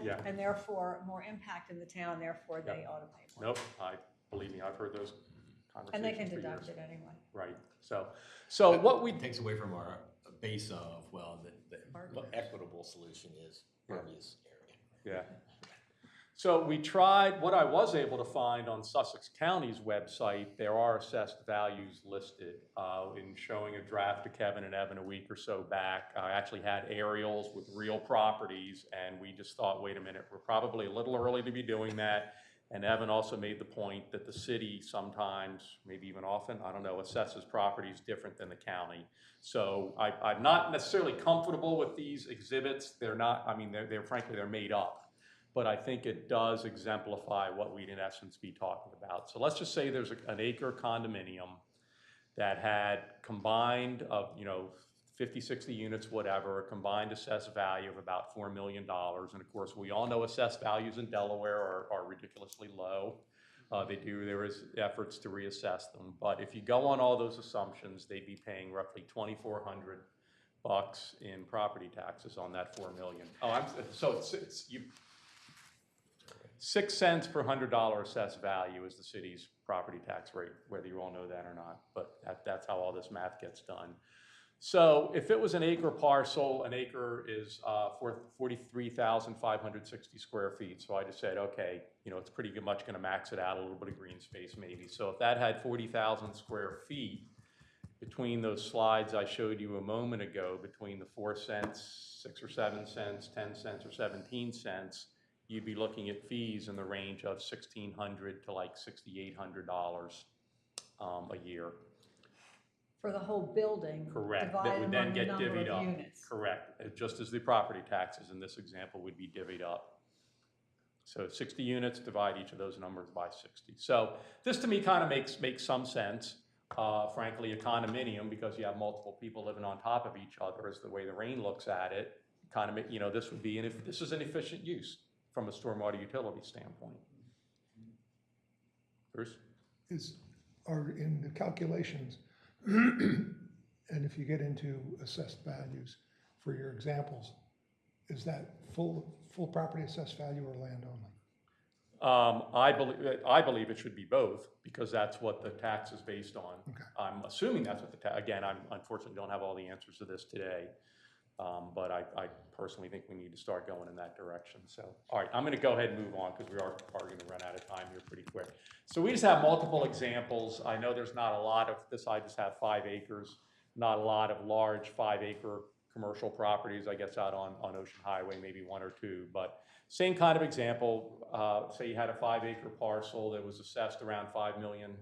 Yeah. and therefore more impact in the town, therefore they ought to pay more. nope, believe me, I've heard those conversations And they can for deduct years. it anyway. Right, so what we, It takes away from our base of, well, the equitable solution is impervious area. yeah. So we tried, what I was able to find on Sussex County's website, there are assessed values listed. In showing a draft to Kevin and Evan a week or so back, I actually had aerials with real properties, and we just thought, wait a minute, we're probably a little early to be doing that. And Evan also made the point that the city sometimes, maybe even often, I don't know, assesses properties different than the county. So I'm not necessarily comfortable with these exhibits. They're not, I mean, they're frankly, they're made up. But I think it does exemplify what we'd in essence be talking about. So let's just say there's an acre condominium that had combined of, 50, 60 units, whatever, a combined assessed value of about $4 million. And of course, we all know assessed values in Delaware are ridiculously low. There is efforts to reassess them. But if you go on all those assumptions, they'd be paying roughly $2,400 in property taxes on that $4 million. So it's 6 cents per $100 assessed value is the city's property tax rate, whether you all know that or not. But that's how all this math gets done. So if it was an acre parcel, an acre is 43,560 square feet. So I just said, okay, it's pretty much going to max it out, a little bit of green space maybe. So if that had 40,000 square feet, between those slides I showed you a moment ago, between the 4 cents, 6 or 7 cents, 10 cents or 17 cents, you'd be looking at fees in the range of $1,600 to like $6,800 a year. For the whole building. Correct. That Divided would then among the get number divvied of up. units. Correct. Just as the property taxes in this example would be divvied up. So 60 units, divide each of those numbers by 60. So this to me kind of makes some sense. Frankly, a condominium, because you have multiple people living on top of each other, is the way the rain looks at it. Kind of, this would be, and if this is an efficient use from a stormwater utility standpoint. Bruce? Are in the calculations, and if you get into assessed values for your examples, is that full property assessed value or land only? I believe it should be both, because that's what the tax is based on. Okay. I'm assuming that's what again, I unfortunately don't have all the answers to this today. But I personally think we need to start going in that direction. So, all right, I'm going to go ahead and move on because we are going to run out of time here pretty quick. So we just have multiple examples. I know there's not a lot of this. I just have 5 acres, not a lot of large 5-acre commercial properties, I guess, out on Ocean Highway, maybe 1 or 2. But same kind of example. Say you had a 5-acre parcel that was assessed around $5 million.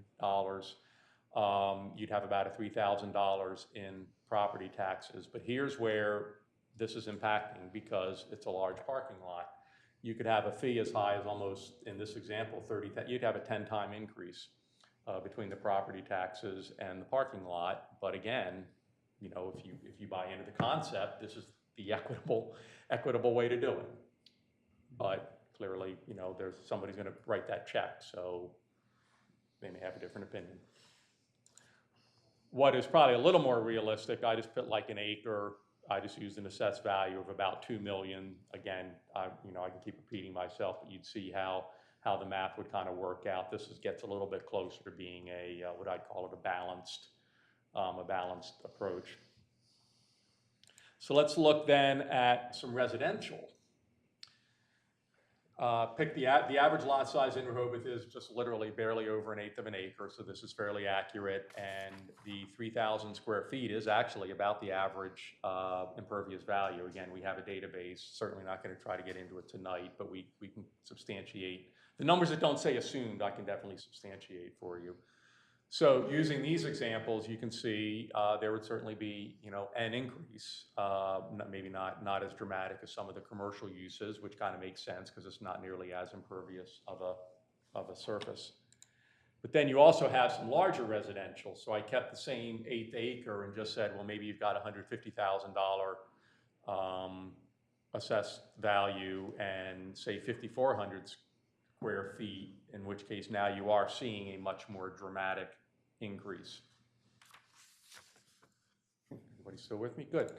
You'd have about $3,000 in property taxes. But here's where this is impacting, because it's a large parking lot. You could have a fee as high as almost, in this example, you'd have a 10-time increase between the property taxes and the parking lot. But again, if you buy into the concept, this is the equitable way to do it. But clearly, somebody's going to write that check, so they may have a different opinion. What is probably a little more realistic, I just put like an acre. I just used an assessed value of about $2 million. Again, I can keep repeating myself, but you'd see how the math would kind of work out. This gets a little bit closer to being what I'd call it a balanced approach. So let's look then at some residential. The average lot size in Rehoboth is just literally barely over 1/8 of an acre, so this is fairly accurate, and the 3,000 square feet is actually about the average impervious value. Again, we have a database, certainly not going to try to get into it tonight, but we can substantiate. The numbers that don't say assumed, I can definitely substantiate for you. So using these examples, you can see there would certainly be, you know, an increase, maybe not as dramatic as some of the commercial uses, which kind of makes sense because it's not nearly as impervious of a surface. But then you also have some larger residential. So I kept the same 1/8 acre and just said, well, maybe you've got $150,000 assessed value and say 5,400 square feet, in which case now you are seeing a much more dramatic increase. Everybody still with me? Good.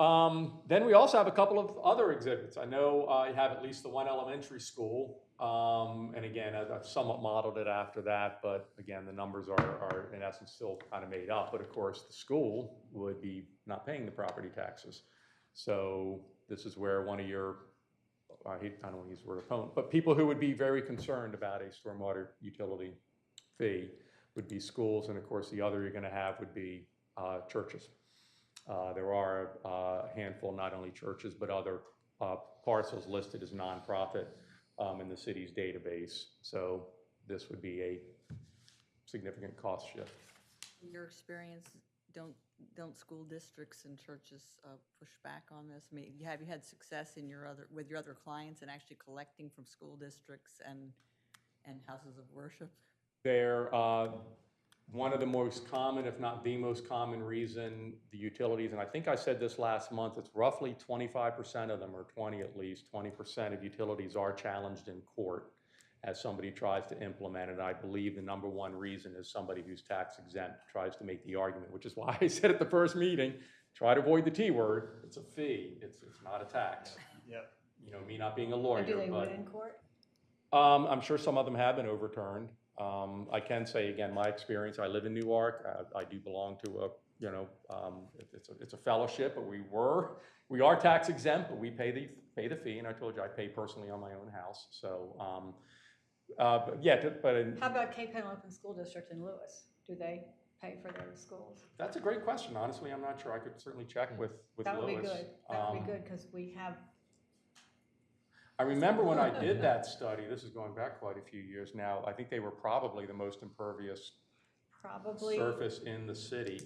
Then we also have a couple of other exhibits. I know you have at least the one elementary school. And again, I've somewhat modeled it after that, but again, the numbers are in essence still kind of made up. But of course, the school would be not paying the property taxes. So this is where one of your, I don't want to use the word opponent, but people who would be very concerned about a stormwater utility fee would be schools. And of course, the other you're going to have would be churches. There are a handful, not only churches, but other parcels listed as nonprofit in the city's database. So this would be a significant cost shift. In your experience, don't school districts and churches push back on this? I mean, have you had success in with your other clients in actually collecting from school districts and houses of worship? They're one of the most common, if not the most common reason the utilities, and I think I said this last month, it's roughly 25% of them, or 20 at least, 20% of utilities are challenged in court as somebody tries to implement it. I believe the number one reason is somebody who's tax exempt tries to make the argument, which is why I said at the first meeting, try to avoid the T word. It's a fee, it's not a tax. Yep. You know, me not being a lawyer, And do they but win in court? I'm sure some of them have been overturned. I can say again, my experience, I live in Newark. I do belong to a, you know, it's a fellowship, but we are tax exempt, but we pay the fee. And I told you I pay personally on my own house. So, but yeah, How about Cape Henlopen School District in Lewis? Do they pay for their schools? That's a great question. Honestly, I'm not sure. I could certainly check with That would be Lewis. good. That would be good because we have. I remember when I did that study, this is going back quite a few years now, I think they were probably the most impervious surface in the city.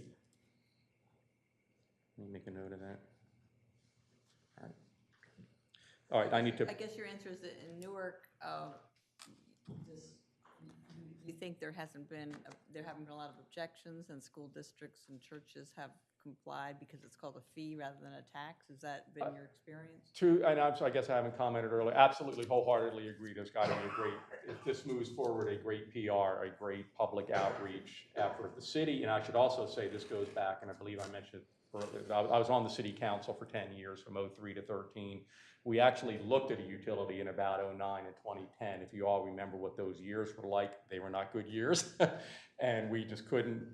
Let me make a note of that. All right, I need to. I guess your answer is that in Newark, you think there haven't been a lot of objections, and school districts and churches have complied because it's called a fee rather than a tax? Has that been your experience? And I guess I haven't commented earlier. Absolutely, wholeheartedly agree. There's got to be a great, if this moves forward, a great PR, a great public outreach effort. The city, and I should also say this goes back, and I believe I mentioned it earlier, I was on the city council for 10 years, from 03 to 13. We actually looked at a utility in about 09 and 2010. If you all remember what those years were like, they were not good years. And we just couldn't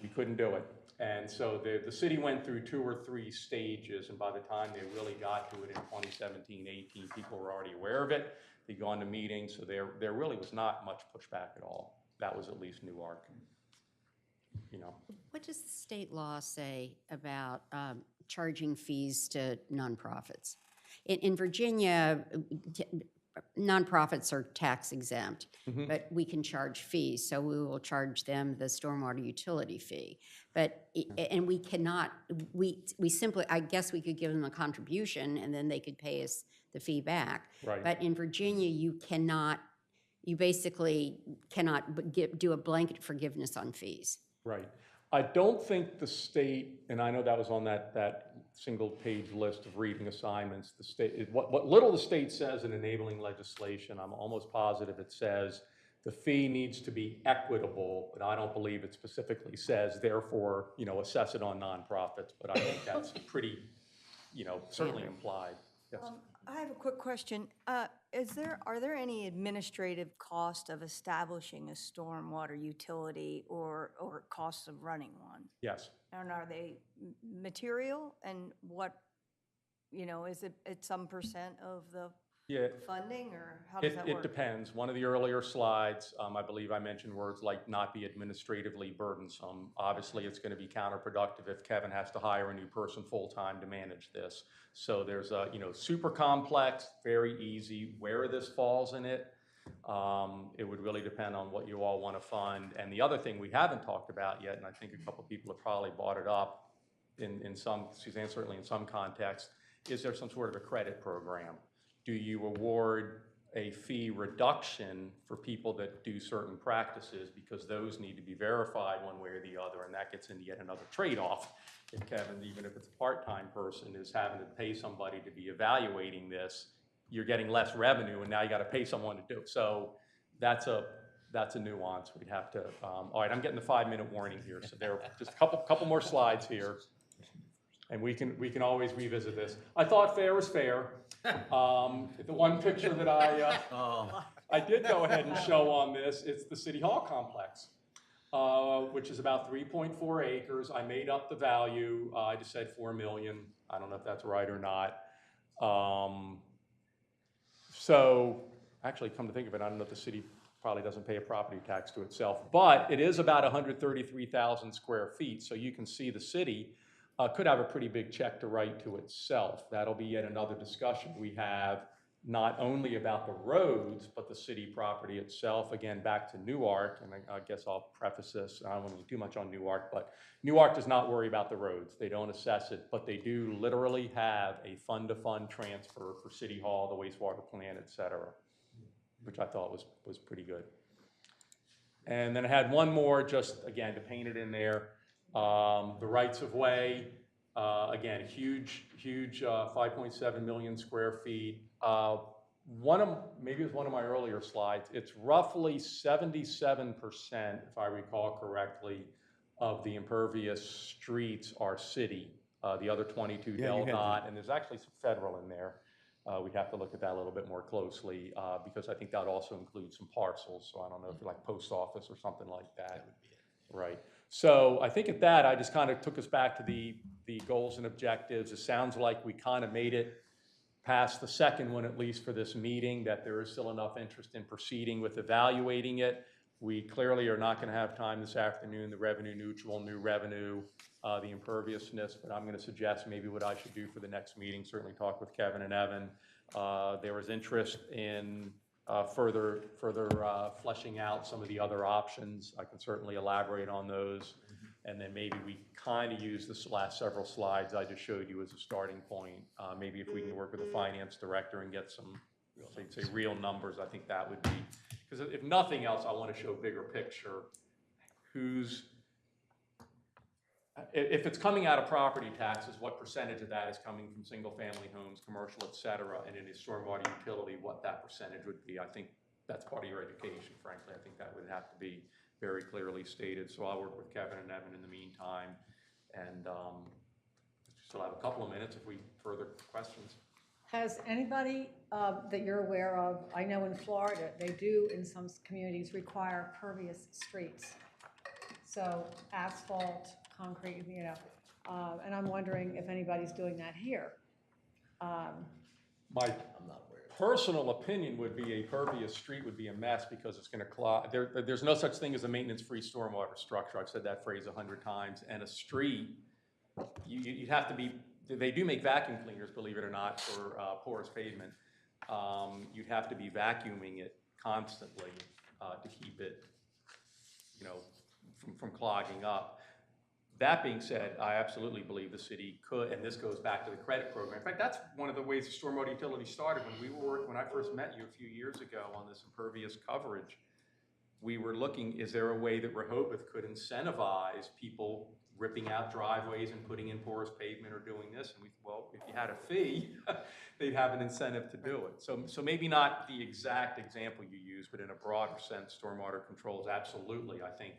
do it. And so the city went through 2 or 3 stages, and by the time they really got to it in 2017, 18, people were already aware of it. They'd gone to meetings, so there really was not much pushback at all. That was at least Newark, you know. What does the state law say about charging fees to nonprofits? In Virginia, nonprofits are tax exempt, but we can charge fees, so we will charge them the stormwater utility fee. But, and we cannot, we simply, I guess we could give them a contribution and then they could pay us the fee back. Right. But in Virginia, you basically cannot do a blanket forgiveness on fees. Right. I don't think the state, and I know that was on that single-page list of reading assignments, the state, what little the state says in enabling legislation, I'm almost positive it says the fee needs to be equitable, but I don't believe it specifically says, therefore, you know, assess it on nonprofits, but I think that's pretty, you know, certainly implied. Yes. I have a quick question. Are there any administrative cost of establishing a stormwater utility or costs of running one? Yes. And are they material? And what, you know, is it at some percent of the funding, or how does that work? It depends. One of the earlier slides, I believe I mentioned words like not be administratively burdensome. Obviously, it's going to be counterproductive if Kevin has to hire a new person full-time to manage this. So there's a, you know, super complex, very easy, where this falls in it. It would really depend on what you all want to fund. And the other thing we haven't talked about yet, and I think a couple people have probably brought it up in some, Suzanne certainly in some context, is there some sort of a credit program? Do you award a fee reduction for people that do certain practices, because those need to be verified one way or the other, and that gets into yet another trade-off. If Kevin, even if it's a part-time person, is having to pay somebody to be evaluating this, you're getting less revenue, and now you got to pay someone to do it. So that's a nuance we'd have to. All right, I'm getting the 5-minute warning here, so there are just a couple more slides here, and we can always revisit this. I thought fair was fair. The one picture that I did go ahead and show on this, it's the City Hall complex, which is about 3.4 acres. I made up the value. I just said 4 million. I don't know if that's right or not. So actually, come to think of it, I don't know if the city probably doesn't pay a property tax to itself, but it is about 133,000 square feet. So you can see the city could have a pretty big check to write to itself. That'll be yet another discussion we have, not only about the roads, but the city property itself. Again, back to Newark, and I guess I'll preface this, I don't want to do too much on Newark, but Newark does not worry about the roads. They don't assess it, but they do literally have a fund-to-fund transfer for City Hall, the wastewater plant, et cetera, which I thought was pretty good. And then I had one more, just again, to paint it in there. The rights of way, again, huge, 5.7 million square feet. Maybe it was one of my earlier slides, it's roughly 77%, if I recall correctly, of the impervious streets are city. The other 22 del dot, and there's actually some federal in there. We'd have to look at that a little bit more closely, because I think that also includes some parcels. So I don't know if you're like post office or something like that. That would be it. Right. So I think at that, I just kind of took us back to the goals and objectives. It sounds like we kind of made it past the second one, at least for this meeting, that there is still enough interest in proceeding with evaluating it. We clearly are not going to have time this afternoon, the revenue neutral, new revenue, the imperviousness, but I'm going to suggest maybe what I should do for the next meeting, certainly talk with Kevin and Evan. There was interest in further fleshing out some of the other options. I can certainly elaborate on those. And then maybe we kind of use this last several slides I just showed you as a starting point. Maybe if we can work with the finance director and get some, say real numbers, I think that would be, because if nothing else, I want to show bigger picture. If it's coming out of property taxes, what percentage of that is coming from single family homes, commercial, et cetera, and in a stormwater utility, what that percentage would be. I think that's part of your education, frankly. I think that would have to be very clearly stated. So I'll work with Kevin and Evan in the meantime, and still have a couple of minutes if we further questions. Has anybody that you're aware of, I know in Florida, they do in some communities require pervious streets. So asphalt, concrete, you know, and I'm wondering if anybody's doing that here. My personal opinion would be a pervious street would be a mess, because it's going to clog. There's no such thing as a maintenance-free stormwater structure. I've said that phrase 100 times. And a street, you'd have to be, they do make vacuum cleaners, believe it or not, for porous pavement. You'd have to be vacuuming it constantly to keep it, you know, from clogging up. That being said, I absolutely believe the city could, and this goes back to the credit program. In fact, that's one of the ways the stormwater utility started. When I first met you a few years ago on this impervious coverage, we were looking, is there a way that Rehoboth could incentivize people ripping out driveways and putting in porous pavement or doing this? And well, if you had a fee, they'd have an incentive to do it. So maybe not the exact example you use, but in a broader sense, stormwater controls, absolutely, I think.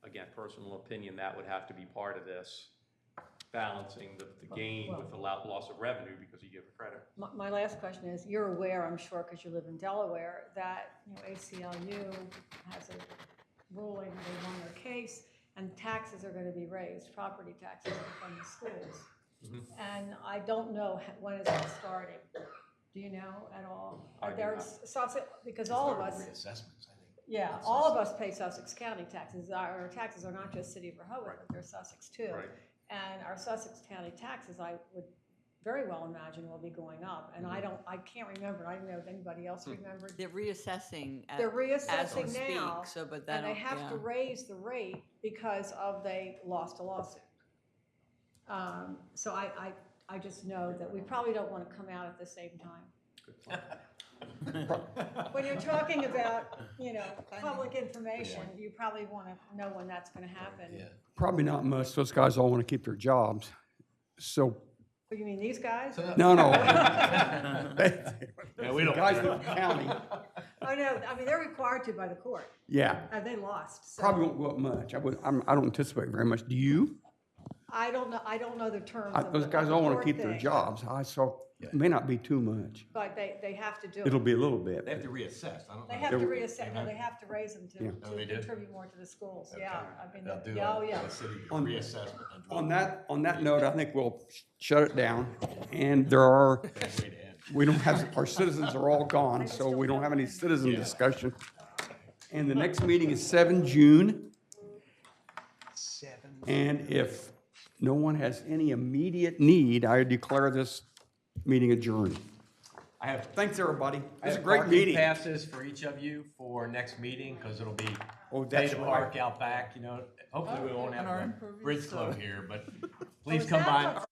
Again, personal opinion, that would have to be part of this, balancing the gain with the loss of revenue because you give a credit. My last question is, you're aware, I'm sure, because you live in Delaware, that ACLU has a ruling, they won their case, and taxes are going to be raised, property taxes from the schools. And I don't know when is that starting. Do you know at all? Because all of us. Reassessments, I think. Yeah, all of us pay Sussex County taxes. Our taxes are not just City of Rehoboth, but they're Sussex too. Right. And our Sussex County taxes, I would very well imagine will be going up. And I can't remember, I don't know if anybody else remembered. They're reassessing They're as we reassessing now, speak, so, but and that, they have to raise the rate because of they lost a lawsuit. So I just know that we probably don't want to come out at the same time. When you're talking about, public information, you probably want to know when that's going to happen. Probably not much. Those guys all want to keep their jobs. So, But you mean these guys? no. Yeah, we don't. Guys in the county, Oh, no, I mean, they're required to by the court. yeah, They lost. So probably won't go up much. I don't anticipate very much. Do you? I don't know the terms of Those guys the all want to court keep their thing, jobs. It may not be too much. But they have to do It'll it. be a little bit. They have to reassess. I don't know. They have to reassess, no, they have to raise them Yeah. to they do? contribute more to the schools, yeah. I mean, They'll do oh, yeah. a city On- reassessment. and drop On that note, I think we'll shut it down. And there are, we don't have, our citizens are all gone, so we don't have any citizen discussion. And the next meeting is 7 June. And if no one has any immediate need, I declare this meeting adjourned. I have Thanks, everybody. It I was a have great parking meeting. passes for each of you for next meeting, because it'll be Oh, pay that's to right. park out back, hopefully we won't have our a Impervious, bridge club here, but please is come that by.